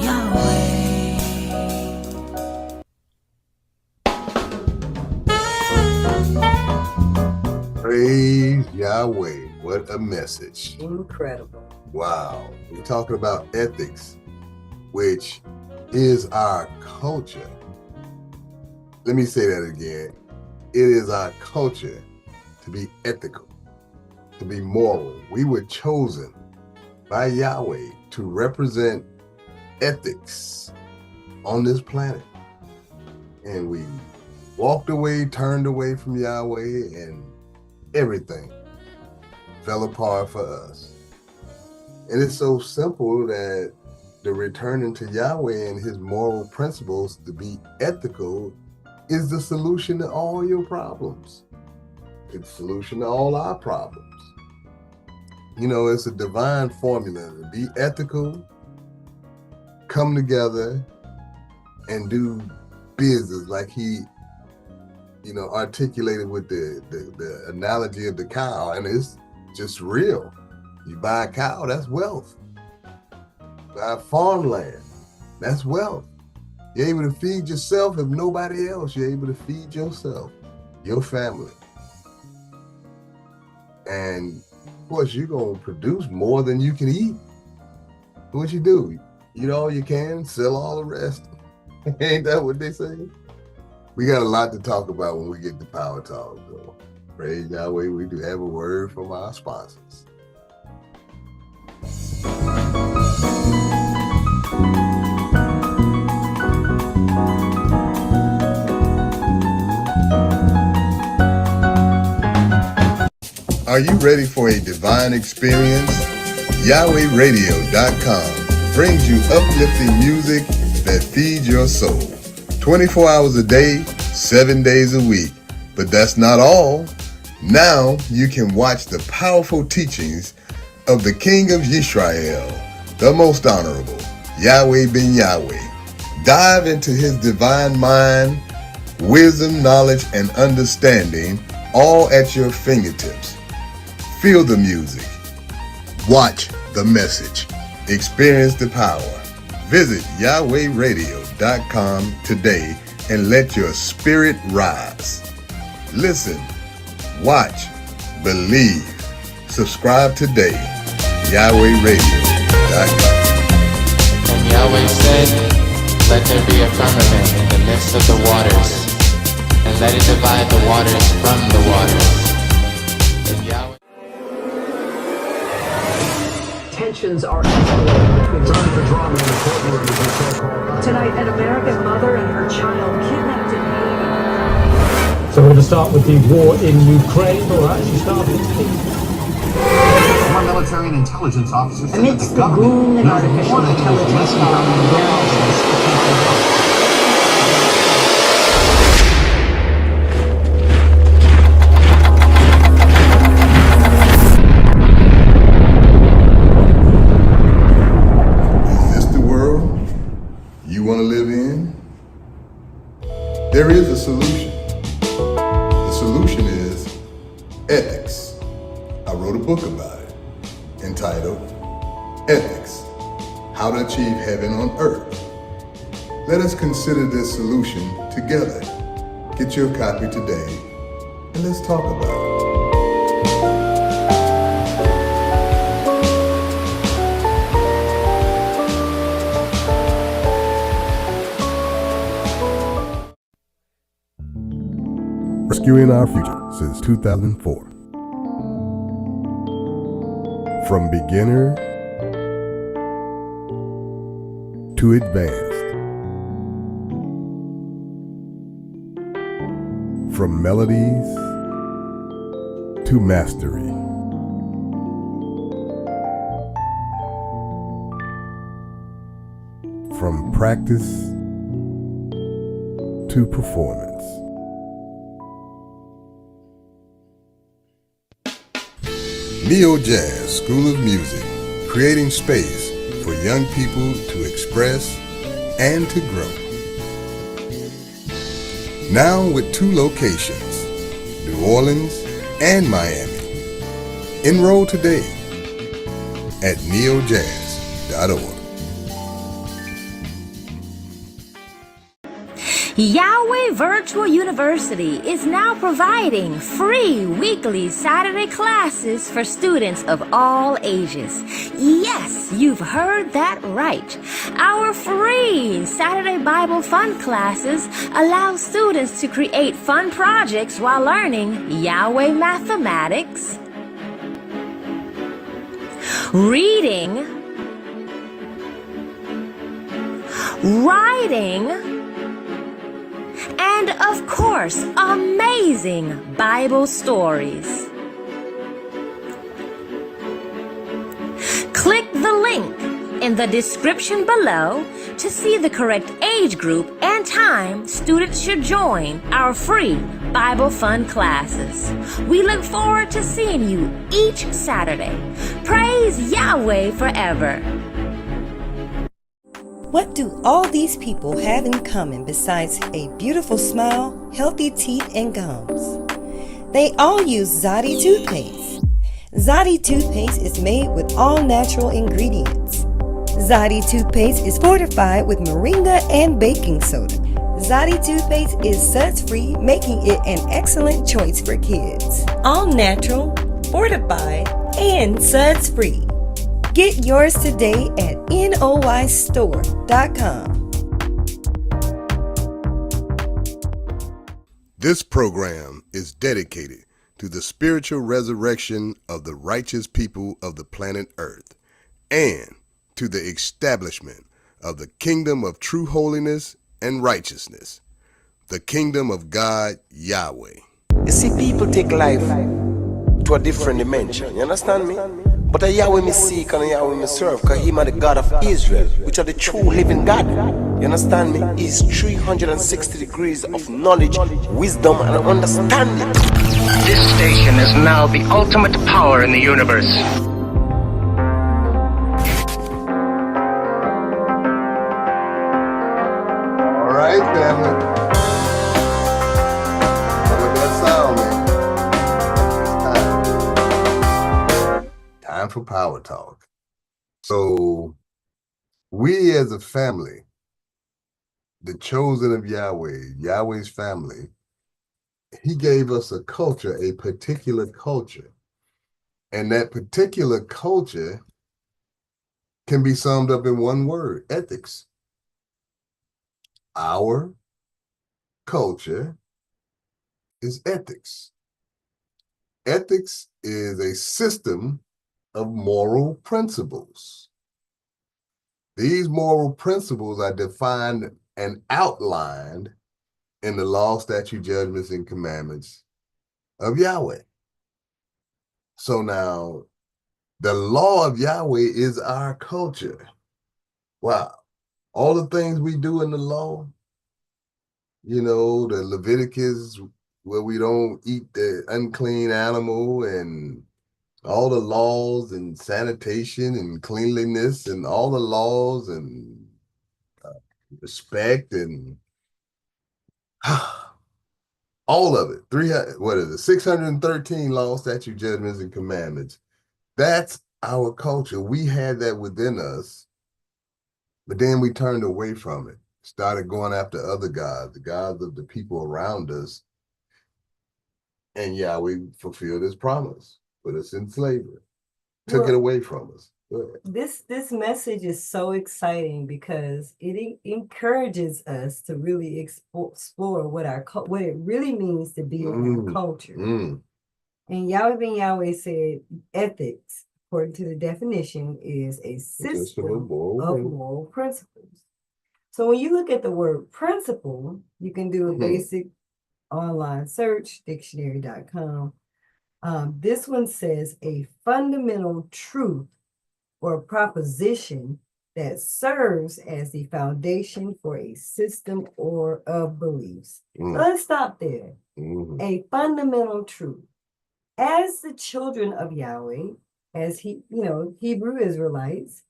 Yahweh. Praise Yahweh. What a message. Incredible. Wow. We're talking about ethics, which is our culture. Let me say that again. It is our culture to be ethical, to be moral. We were chosen by Yahweh to represent ethics on this planet. And we walked away, turned away from Yahweh, and everything fell apart for us. And it's so simple that the returning to Yahweh and his moral principles to be ethical is the solution to all your problems. It's the solution to all our problems. You know, it's a divine formula to be ethical, come together, and do business like he, articulated with the analogy of the cow. And it's just real. You buy a cow, that's wealth. Buy farmland, that's wealth. You're able to feed yourself if nobody else. You're able to feed yourself, your family. And of course, you're going to produce more than you can eat. What you do? Eat all you can, sell all the rest. Ain't that what they say? We got a lot to talk about when we get to Power Talk, though. Praise Yahweh, we do have a word from our sponsors. Are you ready for a divine experience? YahwehRadio.com brings you uplifting music that feeds your soul. 24 hours a day, 7 days a week. But that's not all. Now you can watch the powerful teachings of the King of Yisrael, the most honorable, Yahweh ben Yahweh. Dive into his divine mind, wisdom, knowledge, and understanding, all at your fingertips. Feel the music. Watch the message. Experience the power. Visit YahwehRadio.com today and let your spirit rise. Listen, watch, believe. Subscribe today. YahwehRadio.com. And Yahweh said, let there be a firmament in the midst of the waters, and let it divide the waters from the waters. And Yahweh... Tensions are escalating between tonight, an American mother and her child kidnapped in Haiti. So we're going to start with the war in Ukraine, or actually start with More military and intelligence officers say that amidst the the government boom in knows artificial more than it was intelligence letting down following the the analysis to keep them up. You want to live in? There is a solution. The solution is ethics. I wrote a book about it entitled Ethics: How to Achieve Heaven on Earth. Let us consider this solution together. Get your copy today and let's talk about it. Rescuing our future since 2004. From beginner to advanced. From melodies to mastery. From practice to performance. Neo Jazz School of Music, creating space for young people to express and to grow. Now with 2 locations, New Orleans and Miami. Enroll today at neojazz.org. Yahweh Virtual University is now providing free weekly Saturday classes for students of all ages. Yes, you've heard that right. Our free Saturday Bible Fun classes allow students to create fun projects while learning Yahweh mathematics, reading, writing, and of course, amazing Bible stories. Click the link in the description below to see the correct age group and time students should join our free Bible Fun classes. We look forward to seeing you each Saturday. Praise Yahweh forever. What do all these people have in common besides a beautiful smile, healthy teeth, and gums? They all use Zadi toothpaste. Zadi toothpaste is made with all natural ingredients. Zadi toothpaste is fortified with moringa and baking soda. Zadi toothpaste is suds-free, making it an excellent choice for kids. All natural, fortified, and suds-free. Get yours today at noystore.com. This program is dedicated to the spiritual resurrection of the righteous people of the planet Earth and to the establishment of the kingdom of true holiness and righteousness, the kingdom of God Yahweh. You see, people take life to a different dimension. You understand me? But a Yahweh me seek and a Yahweh me serve, because Him are the God of Israel, which are the true living God. You understand me? He's 360 degrees of knowledge, wisdom, and understanding. This station is now the ultimate power in the universe. All right, family. Look at that sound, man. It's time for Power Talk. So, we as a family, the chosen of Yahweh, Yahweh's family, He gave us a culture, a particular culture. And that particular culture can be summed up in one word: ethics. Our culture is ethics. Ethics is a system of moral principles. These moral principles are defined and outlined in the law, statute, judgments, and commandments of Yahweh. So now, the law of Yahweh is our culture. Wow. All the things we do in the law, you know, the Leviticus, where we don't eat the unclean animal, and all the laws and sanitation and cleanliness and all the laws and respect and all of it. 300, what is it? 613 laws, statute, judgments, and commandments. That's our culture. We had that within us, but then we turned away from it, started going after other gods, the gods of the people around us. And Yahweh fulfilled his promise, put us in slavery, took it away from us. This message is so exciting because it encourages us to really explore what it really means to be in our culture. And Yahweh ben Yahweh said ethics, according to the definition, is a system of moral principles. So when you look at the word principle, you can do a basic online search, dictionary.com. This one says a fundamental truth or proposition that serves as the foundation for a system or of beliefs. So let's stop there. A fundamental truth. As the children of Yahweh, as Hebrew Israelites,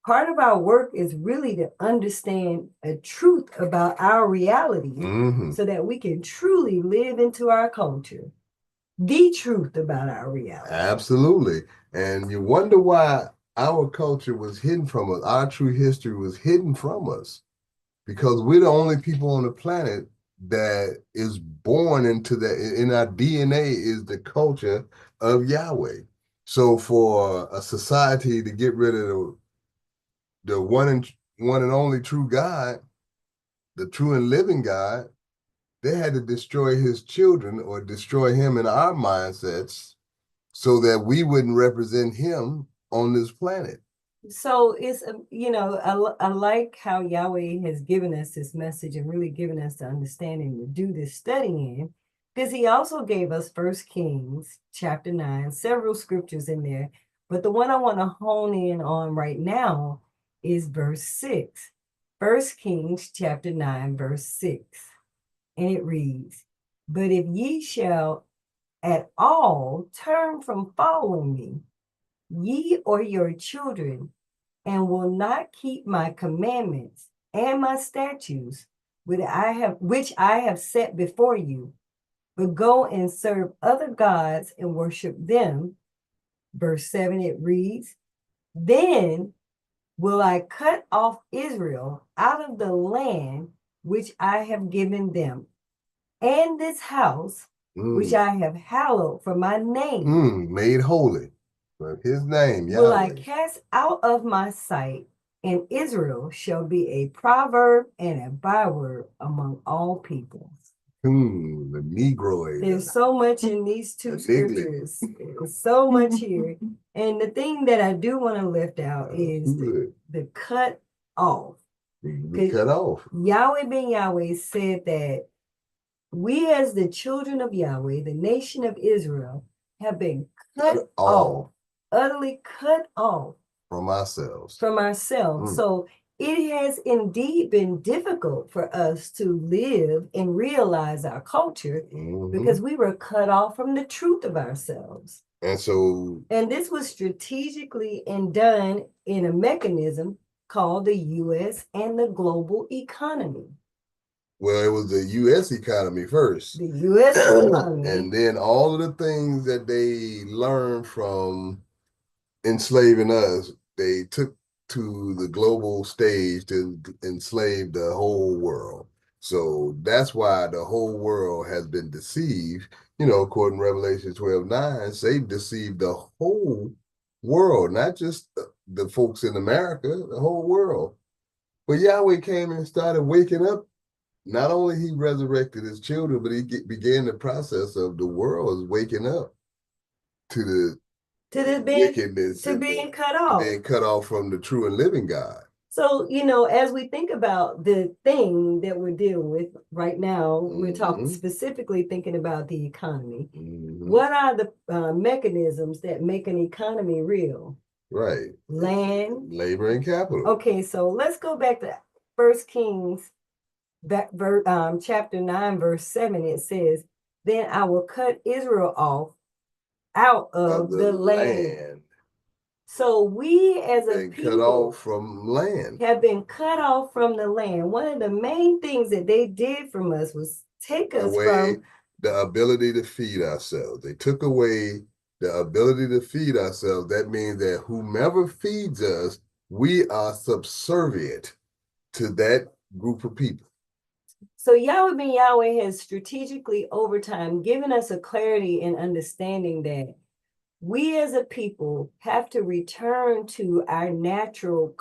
part of our work is really to understand a truth about our reality so that we can truly live into our culture. The truth about our reality. Absolutely. And you wonder why our culture was hidden from us. Our true history was hidden from us because we're the only people on the planet that is born into that. In our DNA is the culture of Yahweh. So for a society to get rid of the one and only true God, the true and living God, they had to destroy his children or destroy him in our mindsets so that we wouldn't represent him on this planet. So it's, I like how Yahweh has given us this message and really given us the understanding to do this studying, because he also gave us 1 Kings chapter 9, several scriptures in there. But the one I want to hone in on right now is verse 6. 1 Kings chapter 9, verse 6. And it reads, "But if ye shall at all turn from following me, ye or your children, and will not keep my commandments and my statutes, which I have set before you, but go and serve other gods and worship them." Verse 7, it reads, "Then will I cut off Israel out of the land which I have given them, and this house which I have hallowed for my name. Made holy for his name, Yahweh. Will I cast out of my sight, and Israel shall be a proverb and a byword among all peoples." The Negroid. There's so much in these two scriptures. There's so much here. And the thing that I do want to lift out is the cut off. Cut off. Yahweh ben Yahweh said that we as the children of Yahweh, the nation of Israel, have been cut off, utterly cut off from ourselves. So it has indeed been difficult for us to live and realize our culture because we were cut off from the truth of ourselves. And this was strategically and done in a mechanism called the U.S. and the global economy. Well, it was the U.S. economy first. The U.S. economy. And then all of the things that they learned from enslaving us, they took to the global stage to enslave the whole world. So that's why the whole world has been deceived. According to Revelation 12:9, Satan deceived the whole world, not just the folks in America, the whole world. But Yahweh came and started waking up. Not only he resurrected his children, but he began the process of the world is waking up to to the wickedness to and being cut off. being cut off from the true and living God. So, as we think about the thing that we're dealing with right now, we're talking specifically thinking about the economy. What are the mechanisms that make an economy real? Right. Land, labor, and capital. Okay, so let's go back to 1 Kings, chapter 9, verse 7. It says, "Then I will cut Israel off out of the land." So we as a people cut off from land. have been cut off from the land. One of the main things that they did from us was take us away from the ability to feed ourselves. They took away the ability to feed ourselves. That means that whomever feeds us, we are subservient to that group of people. So Yahweh has strategically over time given us a clarity and understanding that we as a people have to return to our natural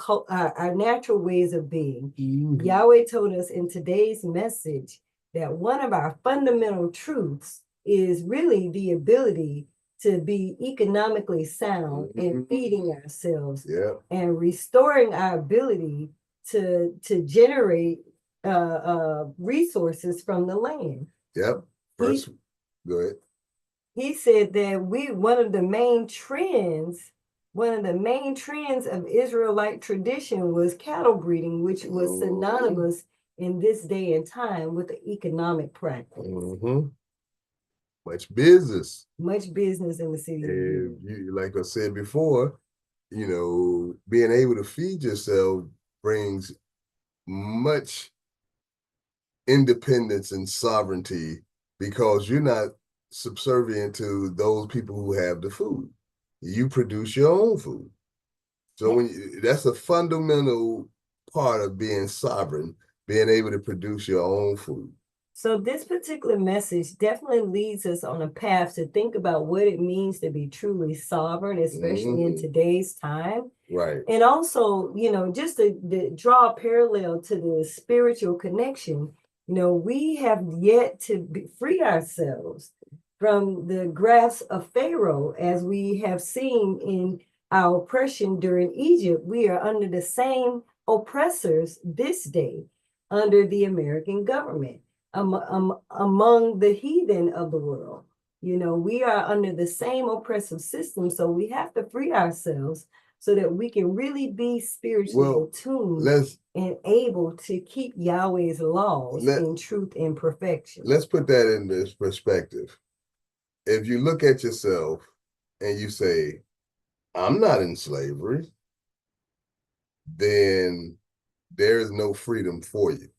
ways of being. Yahweh told us in today's message that one of our fundamental truths is really the ability to be economically sound in feeding ourselves and restoring our ability to generate resources from the land. Yep. First, go ahead. He said that one of the main trends of Israelite tradition was cattle breeding, which was synonymous in this day and time with the economic practice. Much business. Much business in the city. Like I said before, being able to feed yourself brings much independence and sovereignty because you're not subservient to those people who have the food. You produce your own food. So that's a fundamental part of being sovereign, being able to produce your own food. So this particular message definitely leads us on a path to think about what it means to be truly sovereign, especially in today's time. Right. And also, just to draw a parallel to the spiritual connection, we have yet to free ourselves from the grasp of Pharaoh, as we have seen in our oppression during Egypt. We are under the same oppressors this day under the American government, among the heathen of the world. We are under the same oppressive system, so we have to free ourselves so that we can really be spiritually attuned and able to keep Yahweh's laws in truth and perfection. Let's put that in this perspective. If you look at yourself and you say, I'm not in slavery, then there is no freedom for you.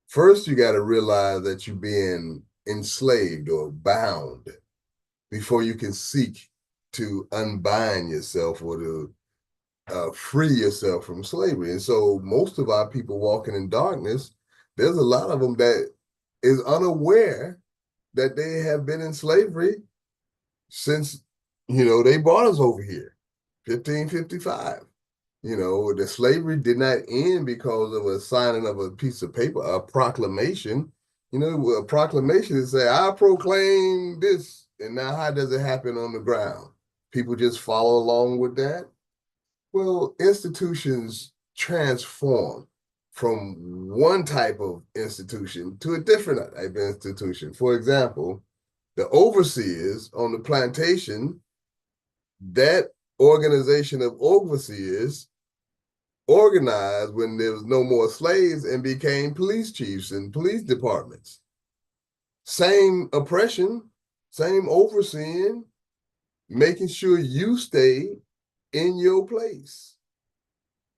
First, you got to realize that you're being enslaved or bound before you can seek to unbind yourself or to free yourself from slavery. And so most of our people walking in darkness, there's a lot of them that is unaware that they have been in slavery since, they brought us over here, 1555. The slavery did not end because of a signing of a piece of paper, a proclamation. A proclamation is say, I proclaim this. And now how does it happen on the ground? People just follow along with that? Well, institutions transform from one type of institution to a different type of institution. For example, the overseers on the plantation, that organization of overseers organized when there was no more slaves and became police chiefs and police departments. Same oppression, same overseeing, making sure you stay in your place.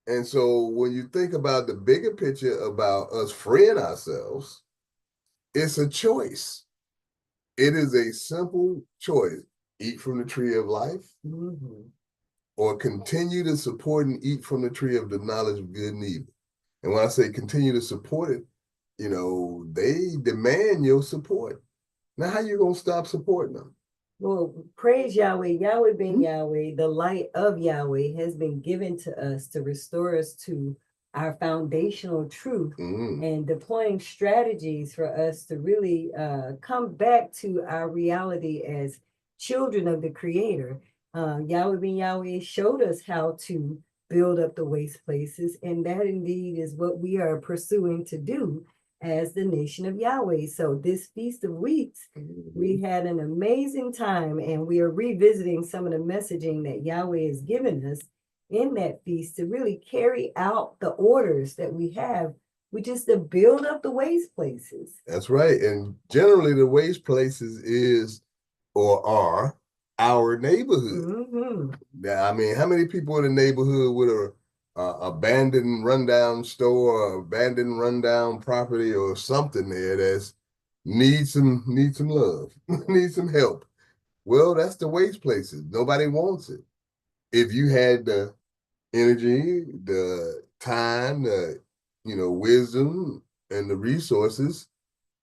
And so when you think about the bigger picture about us freeing ourselves, it's a choice. It is a simple choice. Eat from the tree of life, or continue to support and eat from the tree of the knowledge of good and evil. And when I say continue to support it, they demand your support. Now, how you going to stop supporting them? Well, praise Yahweh. Yahweh being Yahweh, the light of Yahweh has been given to us to restore us to our foundational truth and deploying strategies for us to really come back to our reality as children of the Creator. Yahweh ben Yahweh showed us how to build up the waste places, and that indeed is what we are pursuing to do as the nation of Yahweh. So this Feast of Weeks, we had an amazing time, and we are revisiting some of the messaging that Yahweh has given us in that feast to really carry out the orders that we have, which is to build up the waste places. That's right. And generally the waste places is or are our neighborhood. Mm-hmm. I mean, how many people in the neighborhood with a abandoned rundown store or abandoned rundown property or something there that's needs some love, needs some help? Well, that's the waste places. Nobody wants it. If you had the energy, the time, the wisdom and the resources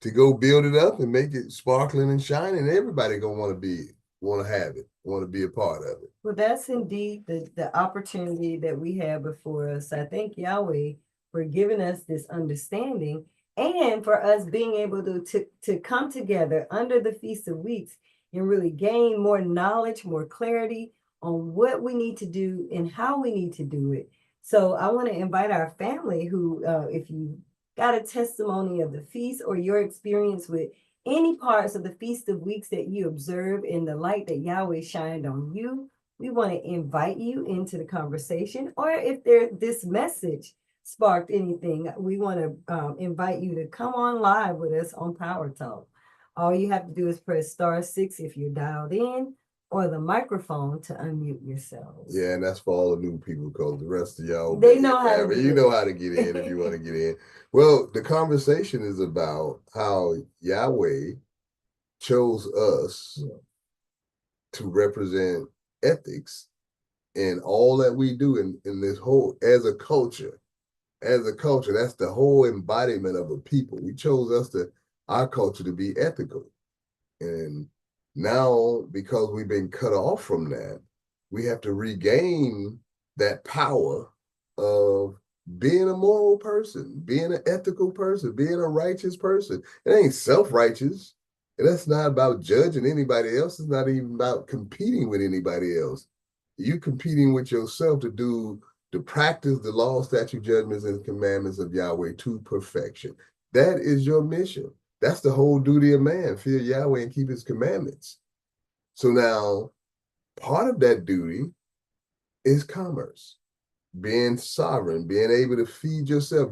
to go build it up and make it sparkling and shining, everybody gonna want to have it, want to be a part of it. Well, that's indeed the opportunity that we have before us. I thank Yahweh for giving us this understanding and for us being able to come together under the Feast of Weeks and really gain more knowledge, more clarity on what we need to do and how we need to do it. So I want to invite our family who, if you got a testimony of the feast or your experience with any parts of the Feast of Weeks that you observe in the light that Yahweh shined on you, we want to invite you into the conversation. Or if this message sparked anything, we want to invite you to come on live with us on Power Talk. All you have to do is press *6 if you're dialed in, or the microphone to unmute yourselves. Yeah, and that's for all the new people, because the rest of y'all, they know how to you know how to get in if you want to get in. Well, the conversation is about how Yahweh chose us to represent ethics in all that we do in this whole, as a culture. As a culture, that's the whole embodiment of a people. We chose our culture to be ethical. And now, because we've been cut off from that, we have to regain that power of being a moral person, being an ethical person, being a righteous person. It ain't self-righteous. And that's not about judging anybody else. It's not even about competing with anybody else. You competing with yourself to practice the law, statute, judgments, and commandments of Yahweh to perfection. That is your mission. That's the whole duty of man, fear Yahweh and keep his commandments. So now, part of that duty is commerce, being sovereign, being able to feed yourself.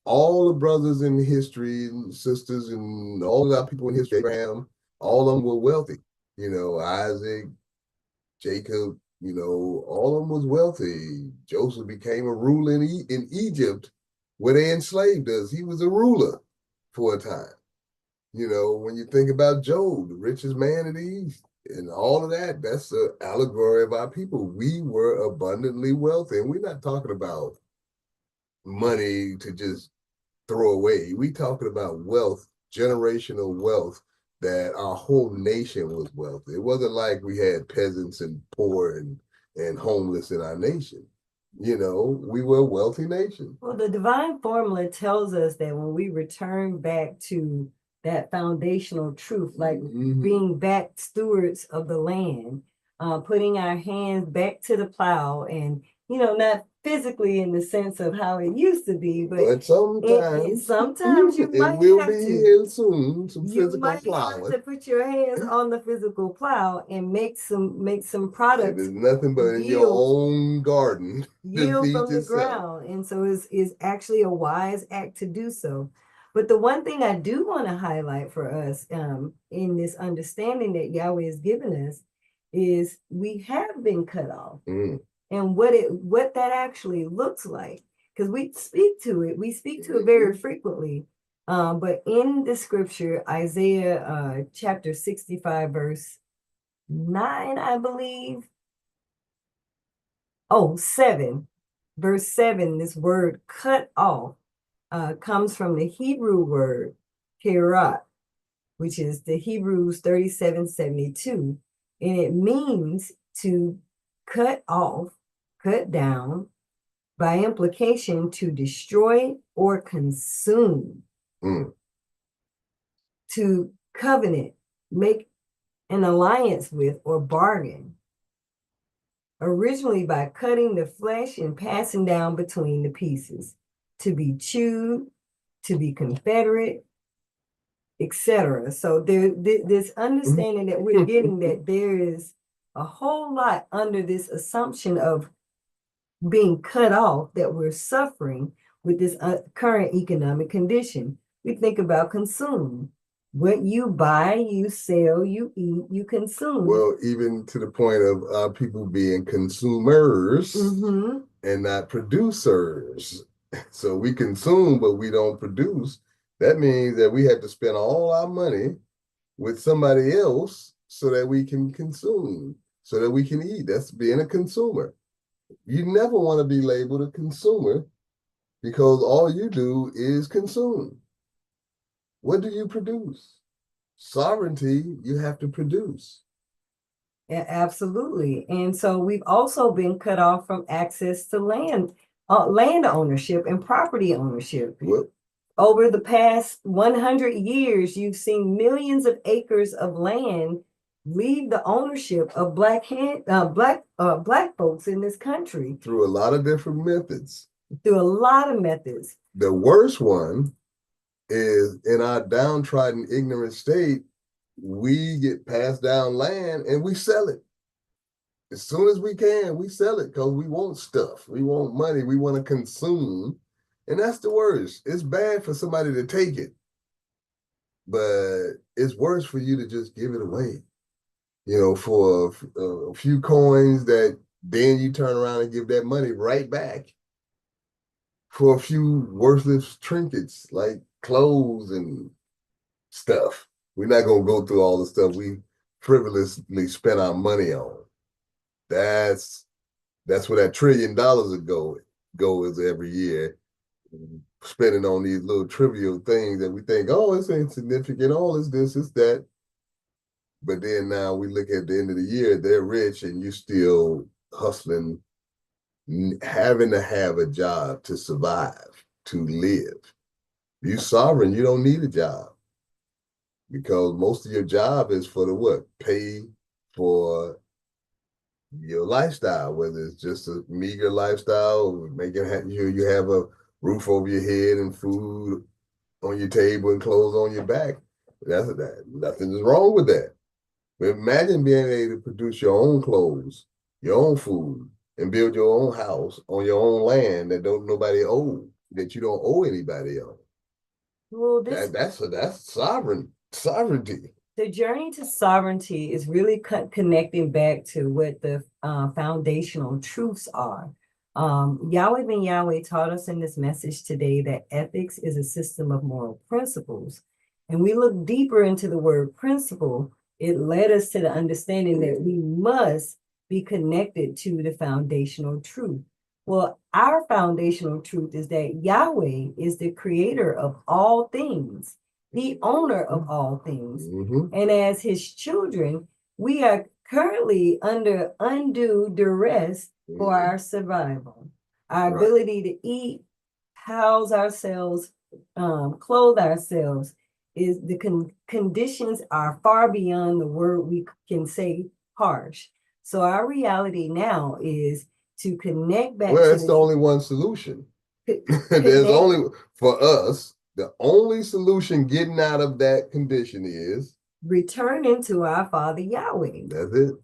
All the brothers in history and sisters and all of our people in history, Abraham, all of them were wealthy. Isaac, Jacob, all of them was wealthy. Joseph became a ruler in Egypt where they enslaved us. He was a ruler for a time. When you think about Job, the richest man in the East, and all of that, that's an allegory of our people. We were abundantly wealthy, and we're not talking about money to just throw away. We talking about wealth, generational wealth, that our whole nation was wealthy. It wasn't like we had peasants and poor and homeless in our nation. We were a wealthy nation. Well, the divine formula tells us that when we return back to that foundational truth, like being back stewards of the land, putting our hands back to the plow, and not physically in the sense of how it used to be, but sometimes you might will have be to. Here soon, some You physical might plowing. have to put your hands on the physical plow and make some products. There's nothing but in your own garden yield from the ground, and so is actually a wise act to do so. But the one thing I do want to highlight for us in this understanding that Yahweh has given us is we have been cut off, and what that actually looks like, because we speak to it very frequently. But in the scripture, Isaiah chapter 65, verse 9, I believe. 7, verse 7, this word cut off comes from the Hebrew word kerat, which is the Hebrews 37:72, and it means to cut off, cut down, by implication to destroy or consume, to covenant, make an alliance with, or bargain. originally by cutting the flesh and passing down between the pieces, to be chewed, to be confederate, etc. So this understanding that we're getting that there is a whole lot under this assumption of being cut off, that we're suffering with this current economic condition. We think about consume. What you buy, you sell, you eat, you consume. Well, even to the point of people being consumers and not producers. So we consume, but we don't produce. That means that we have to spend all our money with somebody else so that we can consume, so that we can eat. That's being a consumer. You never want to be labeled a consumer because all you do is consume. What do you produce? Sovereignty, you have to produce. Yeah, absolutely. And so we've also been cut off from access to land ownership and property ownership. What? Over the past 100 years, you've seen millions of acres of land leave the ownership of black folks in this country Through a lot of different methods. through a lot of methods. The worst one is in our downtrodden, ignorant state, we get passed down land and we sell it. As soon as we can, we sell it because we want stuff. We want money. We want to consume. And that's the worst. It's bad for somebody to take it, but it's worse for you to just give it away. You know, for a few coins that then you turn around and give that money right back for a few worthless trinkets like clothes and stuff. We're not going to go through all the stuff we frivolously spend our money on. That's where that $1 trillion goes every year, spending on these little trivial things that we think, oh, it's insignificant, oh, it's this, it's that. But then now we look at the end of the year, they're rich and you still hustling, having to have a job to survive, to live. You sovereign, you don't need a job because most of your job is for the what? Pay for your lifestyle, whether it's just a meager lifestyle, making sure you have a roof over your head and food on your table and clothes on your back. Nothing is wrong with that. But imagine being able to produce your own clothes, your own food, and build your own house on your own land that nobody owe, that you don't owe anybody on. Well, that's sovereignty. The journey to sovereignty is really connecting back to what the foundational truths are. Yahweh ben Yahweh taught us in this message today that ethics is a system of moral principles. And we look deeper into the word principle, it led us to the understanding that we must be connected to the foundational truth. Well, our foundational truth is that Yahweh is the creator of all things, the owner of all things. And as his children, we are currently under undue duress for our survival. Our ability to eat, house ourselves, clothe ourselves, is the conditions are far beyond the word we can say harsh. So our reality now is to connect back. Well, it's the only one solution. There's only, for us, the only solution getting out of that condition is returning to our Father Yahweh. That's it.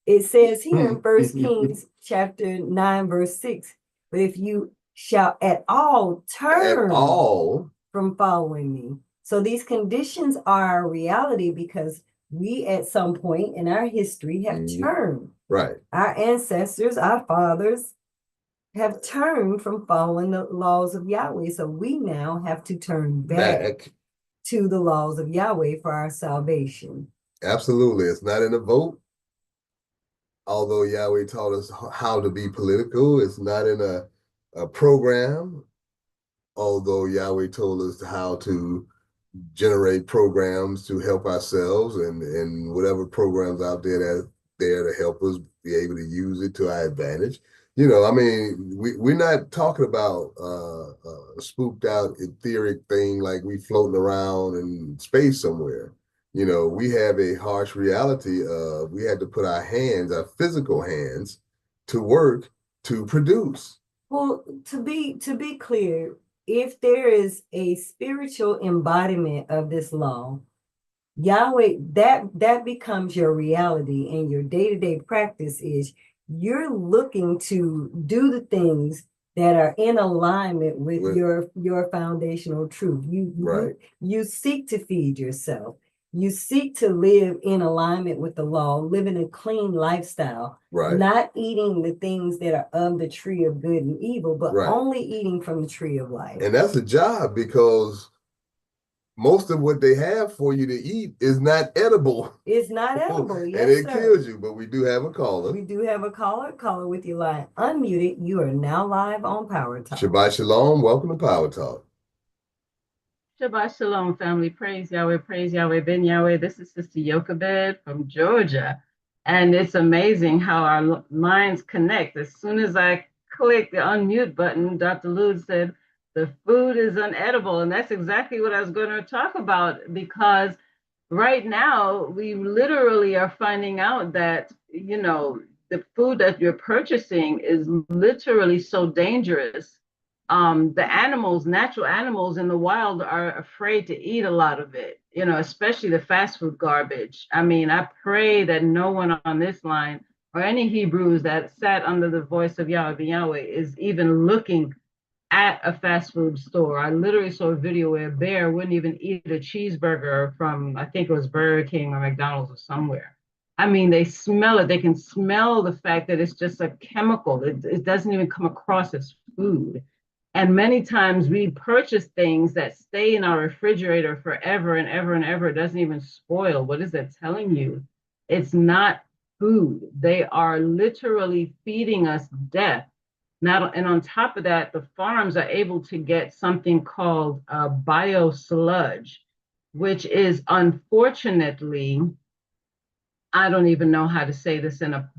It says here in 1 Kings chapter 9, verse 6, but if you shall at all turn from following me. So these conditions are a reality because we at some point in our history have turned. Right. Our ancestors, our fathers have turned from following the laws of Yahweh. So we now have to turn back to the laws of Yahweh for our salvation. Absolutely. It's not in a vote. Although Yahweh taught us how to be political, it's not in a program. Although Yahweh told us how to generate programs to help ourselves and whatever programs out there to help us be able to use it to our advantage. You know, I mean, we're not talking about a spooked out etheric thing like we floating around in space somewhere. You know, we have a harsh reality of we had to put our hands, our physical hands, to work to produce. Well, to be clear, if there is a spiritual embodiment of this law, Yahweh, that becomes your reality, and your day-to-day practice is you're looking to do the things that are in alignment with your foundational truth. You seek to feed yourself. You seek to live in alignment with the law, living a clean lifestyle, not eating the things that are of the tree of good and evil, but only eating from the tree of life. And that's a job, because most of what they have for you to eat is not edible. It's not edible. Yes, and it sir. kills you. But we do have a caller. We do have a caller with your line unmuted. You are now live on Power Talk. Shabbat Shalom. Welcome to Power Talk. Shabbat Shalom, family. Praise Yahweh, Ben Yahweh. This is Sister Yochebed from Georgia. And it's amazing how our minds connect. As soon as I click the unmute button, Dr. Lud said, the food is unedible. And that's exactly what I was going to talk about, because right now we literally are finding out that, the food that you're purchasing is literally so dangerous. The animals, natural animals in the wild, are afraid to eat a lot of it, especially the fast food garbage. I mean, I pray that no one on this line or any Hebrews that sat under the voice of Yahweh is even looking at a fast food store. I literally saw a video where a bear wouldn't even eat a cheeseburger from, I think it was Burger King or McDonald's or somewhere. I mean, they smell it. They can smell the fact that it's just a chemical. It doesn't even come across as food. And many times we purchase things that stay in our refrigerator forever and ever and ever. It doesn't even spoil. What is that telling you? It's not food. They are literally feeding us death. Now, and on top of that, the farms are able to get something called bio sludge, which is, unfortunately, I don't even know how to say this in a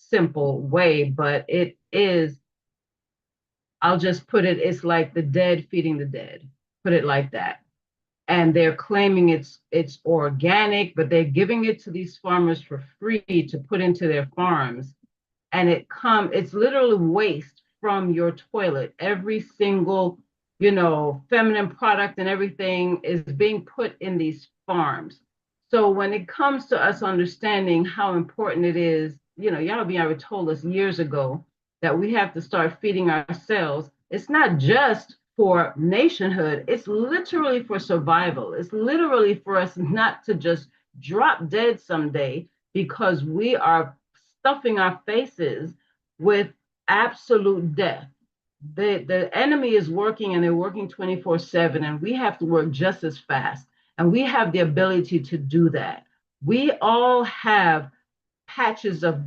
simple way, but it is, I'll just put it, it's like the dead feeding the dead, put it like that. And they're claiming it's organic, but they're giving it to these farmers for free to put into their farms. And it's literally waste from your toilet. Every single, feminine product and everything is being put in these farms. So when it comes to us understanding how important it is, Yahweh told us years ago that we have to start feeding ourselves. It's not just for nationhood. It's literally for survival. It's literally for us not to just drop dead someday because we are stuffing our faces with absolute death. The enemy is working, and they're working 24/7, and we have to work just as fast. And we have the ability to do that. We all have patches of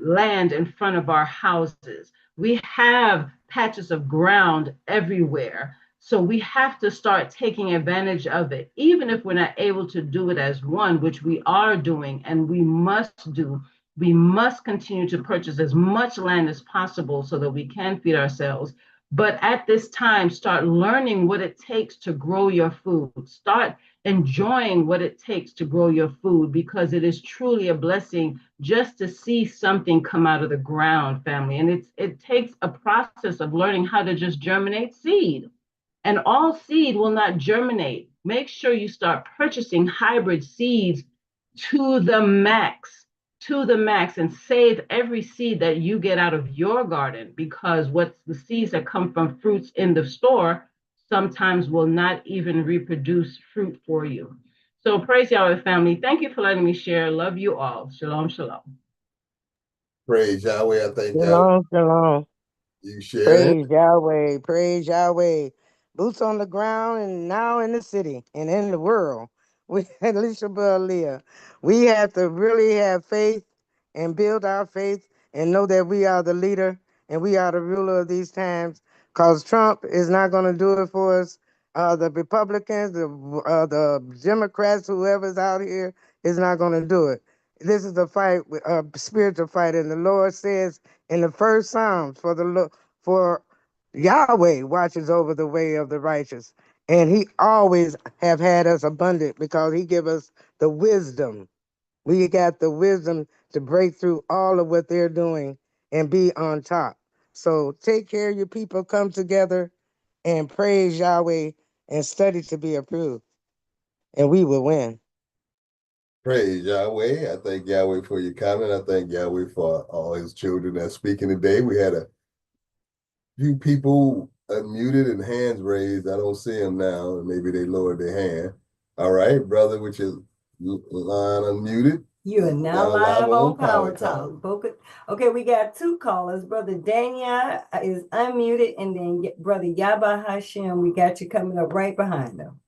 land in front of our houses. We have patches of ground everywhere. So we have to start taking advantage of it, even if we're not able to do it as one, which we are doing and we must do. We must continue to purchase as much land as possible so that we can feed ourselves. But at this time, start learning what it takes to grow your food. Start enjoying what it takes to grow your food, because it is truly a blessing just to see something come out of the ground, family. And it takes a process of learning how to just germinate seed. And all seed will not germinate. Make sure you start purchasing hybrid seeds to the max, and save every seed that you get out of your garden, because what's the seeds that come from fruits in the store sometimes will not even reproduce fruit for you. So praise Yahweh, family. Thank you for letting me share. Love you all. Shalom, shalom. Praise Yahweh. I thank Shalom, shalom. you share. Praise Yahweh. Praise Yahweh. Boots on the ground and now in the city and in the world. We at Leah. We have to really have faith and build our faith and know that we are the leader and we are the ruler of these times, because Trump is not going to do it for us. The Republicans, the Democrats, whoever's out here is not going to do it. This is a fight, a spiritual fight, and the Lord says in the first Psalms, for Yahweh watches over the way of the righteous, and He always have had us abundant because He give us the wisdom. We got the wisdom to break through all of what they're doing and be on top. So take care of your people, come together and praise Yahweh and study to be approved, and we will win. Praise Yahweh. I thank Yahweh for your comment. I thank Yahweh for all his children that's speaking today. We had a few people unmuted and hands raised. I don't see them now. Maybe they lowered their hand. All right, brother, with your line unmuted. You are now live on Power Talk. Okay, we got two callers. Brother Daniel is unmuted, and then Brother Yabba Hashem, we got you coming up right behind them.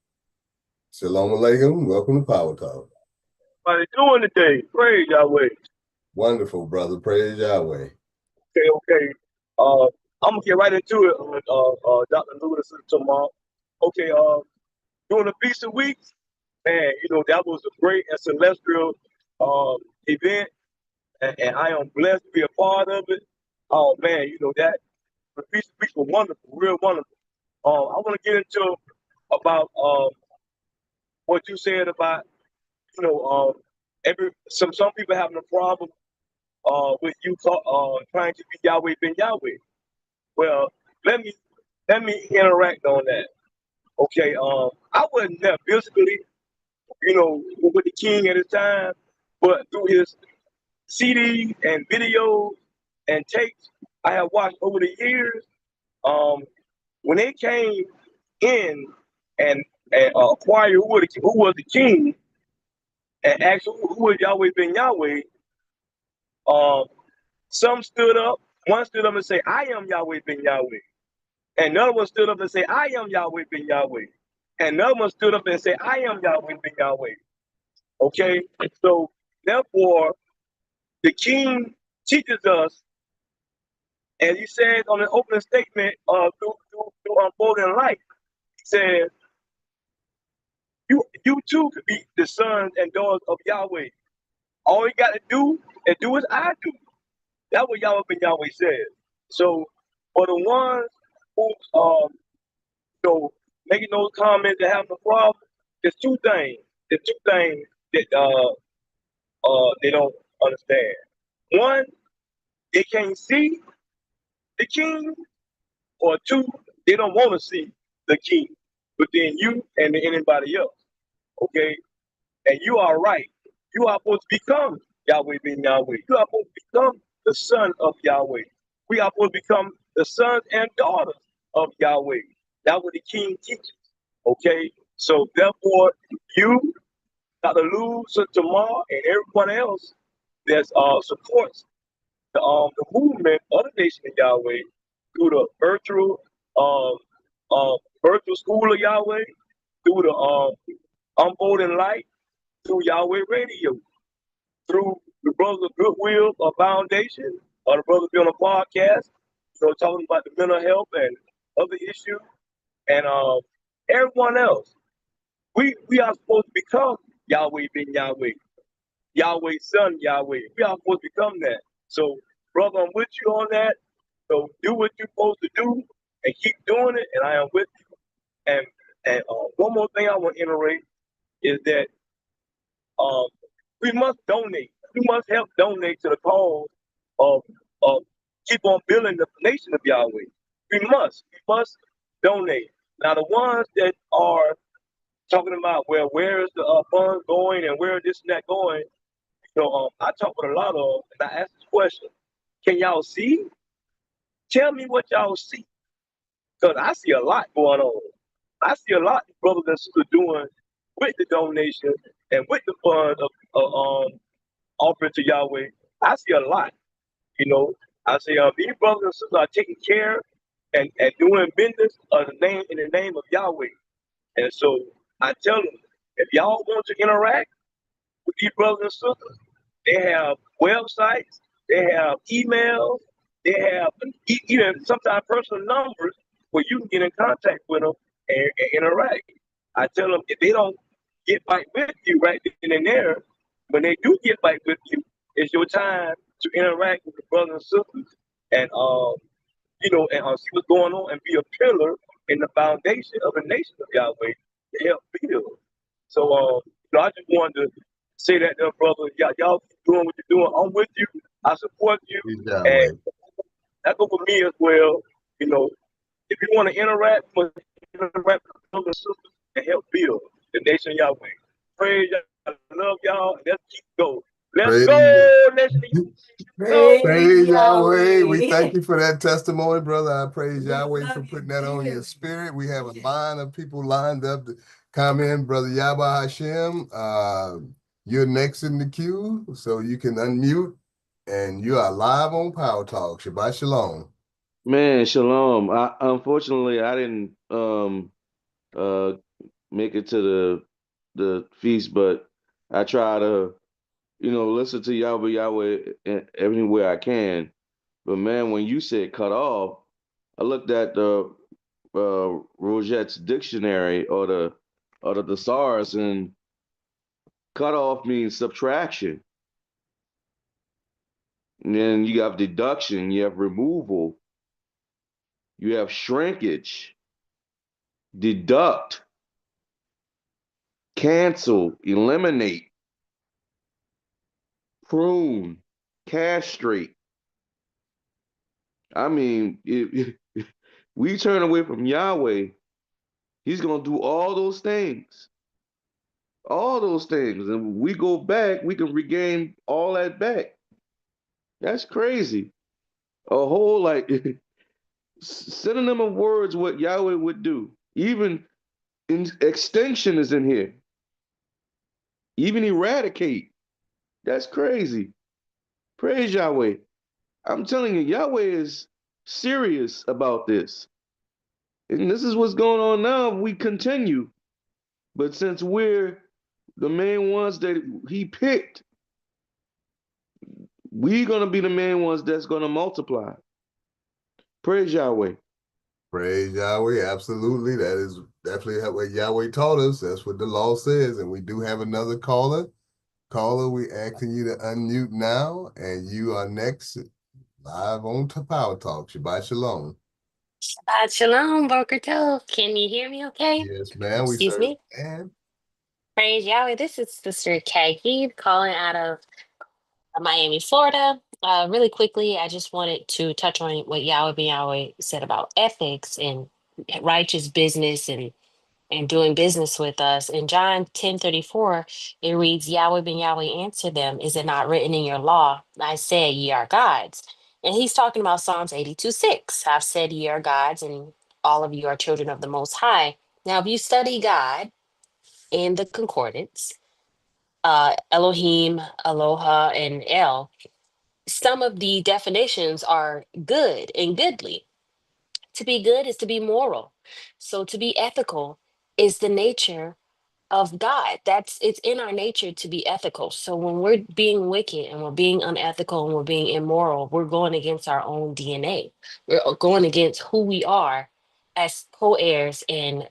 Shalom Aleichem. Welcome to Power Talk. How you doing today? Praise Yahweh. Wonderful, brother. Praise Yahweh. Okay. I'm gonna get right into it. Dr. Lewis tomorrow. Okay. During the Feast of Weeks, man, that was a great and celestial event, and I am blessed to be a part of it. Oh man, that the Feast of Weeks was wonderful, real wonderful. I want to get into about what you said about some people having a problem with you trying to be Yahweh ben Yahweh. Well, let me interact on that. Okay, I wasn't there physically, with the king at his time, but through his CDs and videos and tapes I have watched over the years, when they came in and acquired who was the king and asked who was Yahweh ben Yahweh, some stood up. One stood up and say, "I am Yahweh ben Yahweh," and another one stood up and say, "I am Yahweh ben Yahweh," and another one stood up and said, "I am Yahweh ben Yahweh." Okay, so therefore, the king teaches us, as he said on the opening statement through unfolding life. He said, "You too could be the sons and daughters of Yahweh. All you got to do is do as I do." That's what Yahweh ben Yahweh says. So for the ones who making those comments and having a problem, there's two things. There's two things that they don't understand. One, they can't see the king, or two, they don't want to see the king within you and anybody else. Okay? And you are right. You are supposed to become Yahweh ben Yahweh. You are supposed to become the son of Yahweh. We are supposed to become the sons and daughters of Yahweh. That's what the king teaches. Okay? So therefore, you, Dr. Luz, Tamar, and everyone else that supports the movement of the nation of Yahweh through the virtual school of Yahweh, through the unfolding light, through Yahweh Radio, through the Brothers of Goodwill Foundation, or the Brothers Be on a podcast, talking about the mental health and other issues, and everyone else. We are supposed to become Yahweh ben Yahweh, Yahweh's son Yahweh. We are supposed to become that. So, brother, I'm with you on that. So do what you're supposed to do and keep doing it, and I am with you. And one more thing I want to iterate is that we must donate. We must help donate to the cause of keep on building the nation of Yahweh. We must donate. Now, the ones that are talking about, well, where is the funds going and where is this and that going? I talk with a lot of, and I ask this question: can y'all see? Tell me what y'all see, because I see a lot going on. I see a lot of brothers and sisters doing with the donation and with the funds of offering to Yahweh. I see a lot. I say these brothers and sisters are taking care and doing business in the name of Yahweh. And so I tell them, if y'all want to interact with these brothers and sisters, they have websites, they have emails, they have even sometimes personal numbers where you can get in contact with them and interact. I tell them, if they don't get back with you right then and there, when they do get back with you, it's your time to interact with the brothers and sisters and see what's going on and be a pillar in the foundation of the nation of Yahweh to help build. So I just wanted to say that, brother, y'all keep doing what you're doing. I'm with you. I support you. And That go for me as well. You know, if you want to interact with brothers and sisters and help build the nation Yahweh. Praise y'all. I love y'all. Let's keep going. Let's Praise, go, nation. praise Yahweh. We thank you for that testimony, brother. I praise Yahweh for putting that on your spirit. We have a line of people lined up to come in. Brother Yahweh Hashem, you're next in the queue, so you can unmute, and you are live on Power Talk. Shabbat Shalom. Man, shalom. Unfortunately I didn't make it to the feast, but I try to, listen to Yahweh everywhere I can. But man, when you said cut off, I looked at the Rogette's dictionary or the thesaurus, and cut off means subtraction. And then you have deduction, you have removal, you have shrinkage, deduct, cancel, eliminate, prune, castrate. I mean, if we turn away from Yahweh, he's going to do all those things. All those things. And when we go back, we can regain all that back. That's crazy. A whole, like, synonym of words what Yahweh would do. Even extinction is in here. Even eradicate. That's crazy. Praise Yahweh. I'm telling you, Yahweh is serious about this. And this is what's going on now. We continue. But since we're the main ones that he picked, we're going to be the main ones that's going to multiply. Praise Yahweh. Praise Yahweh. Absolutely. That is definitely what Yahweh taught us. That's what the law says. And we do have another caller. Caller, we asking you to unmute now. And you are next live on Power Talk. Shabbat Shalom. Shabbat Shalom, Boker Tov. Can you hear me okay? Yes, ma'am. We Excuse me. can. Praise Yahweh. This is Sister Kay calling out of Miami, Florida. Really quickly, I just wanted to touch on what Yahweh said about ethics and righteous business and doing business with us. In John 10:34, it reads, Yahweh ben Yahweh answered them, is it not written in your law, I said ye are gods? And he's talking about Psalms 82:6. I've said ye are gods, and all of you are children of the Most High. Now, if you study God in the concordance, Elohim, Aloha, and El, some of the definitions are good and goodly. To be good is to be moral. So to be ethical is the nature of God. It's in our nature to be ethical. So when we're being wicked and we're being unethical and we're being immoral, we're going against our own DNA. We're going against who we are as co-heirs and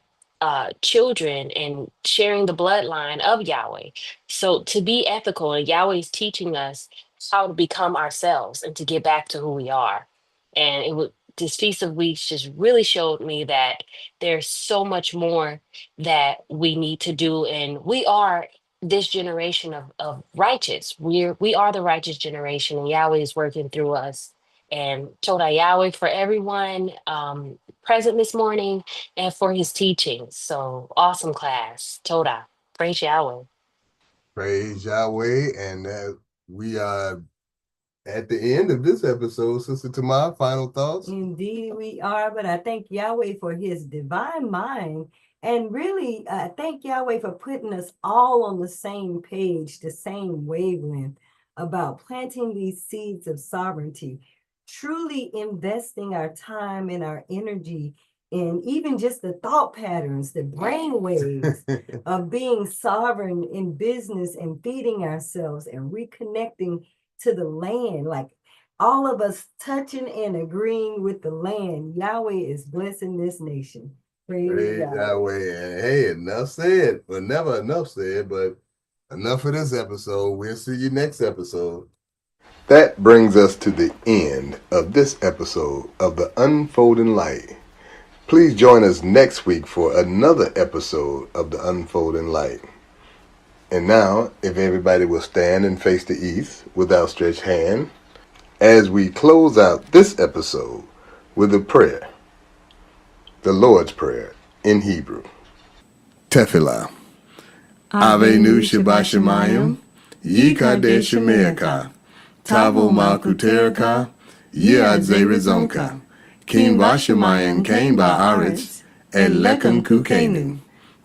children and sharing the bloodline of Yahweh. So to be ethical, and Yahweh is teaching us how to become ourselves and to get back to who we are. And this Feast of Weeks just really showed me that there's so much more that we need to do, and we are this generation of righteous. We are the righteous generation, and Yahweh is working through us. And Toda Yahweh for everyone present this morning and for his teachings. So awesome class. Toda. Praise Yahweh. Praise Yahweh. And we are at the end of this episode. Sister Tamar, final thoughts? Indeed, we are. But I thank Yahweh for his divine mind. And really, thank Yahweh for putting us all on the same page, the same wavelength about planting these seeds of sovereignty, truly investing our time and our energy in even just the thought patterns, the brain waves of being sovereign in business and feeding ourselves and reconnecting to the land. Like all of us touching and agreeing with the land. Yahweh is blessing this nation. Praise Yahweh. And hey, enough said. Well, never enough said, but enough for this episode. We'll see you next episode. That brings us to the end of this episode of The Unfolding Light. Please join us next week for another episode of The Unfolding Light. And now, if everybody will stand and face the east with outstretched hand, as we close out this episode with a prayer, the Lord's Prayer in Hebrew. Tefillah. Avenu Shabashamayim, Yikadesh Shemeaka, Tavo Malkuteraka, Yad Zerizonka, Kim Bashamayim Kain Ba'aretz, Et Lekon Kukenu,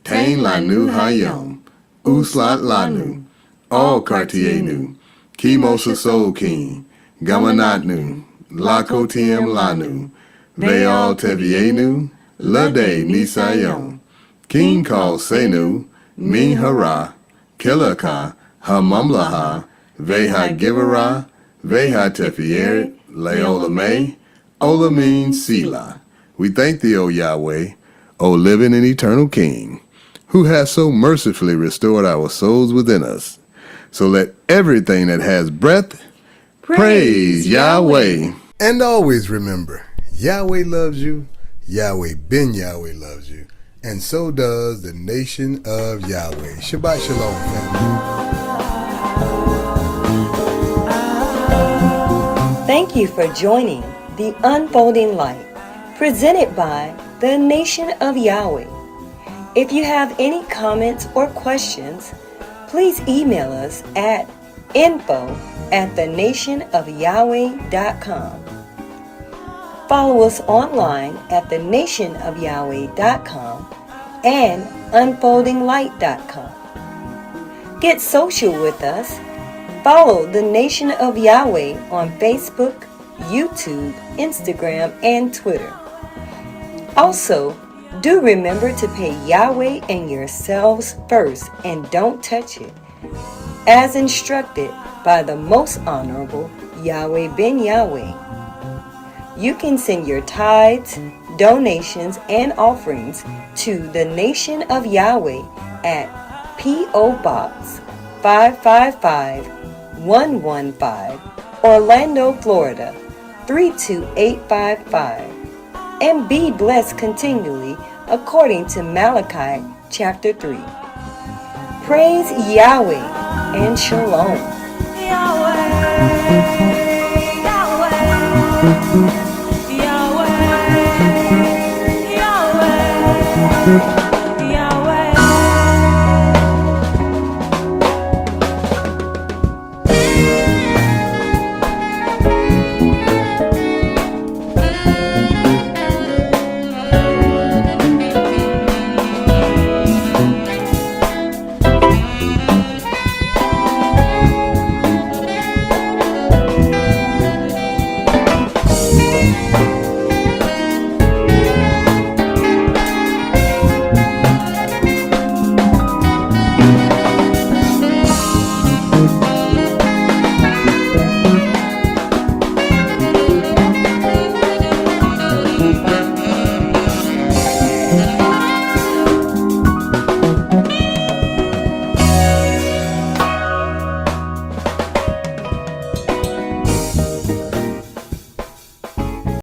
Tain Lanu Hayom, Uslat Lanu, All Kartienu, Kimosa Sol King, Gamanatnu, Lakotiem Lanu, Veal Tevienu, Lade Nisayom, King Kal Senu, Min Hara, Kilaka, Hamamlaha, Veha Givera, Veha Tefieret, Leolame, Olamin Sila. We thank thee, O Yahweh, O living and eternal King, who has so mercifully restored our souls within us. So let everything that has breath praise Yahweh. And always remember, Yahweh loves you, Yahweh Ben Yahweh loves you, and so does the nation of Yahweh. Shabbat Shalom, family. Thank you for joining The Unfolding Light, presented by the Nation of Yahweh. If you have any comments or questions, please email us at info@thenationofyahweh.com. Follow us online at thenationofyahweh.com and unfoldinglight.com. Get social with us. Follow the Nation of Yahweh on Facebook, YouTube, Instagram, and Twitter. Also, do remember to pay Yahweh and yourselves first and don't touch it, as instructed by the Most Honorable Yahweh Ben Yahweh. You can send your tithes, donations, and offerings to the Nation of Yahweh at P.O. Box 555-115, Orlando, Florida 32855, and be blessed continually according to Malachi chapter 3. Praise Yahweh and Shalom. Yahweh.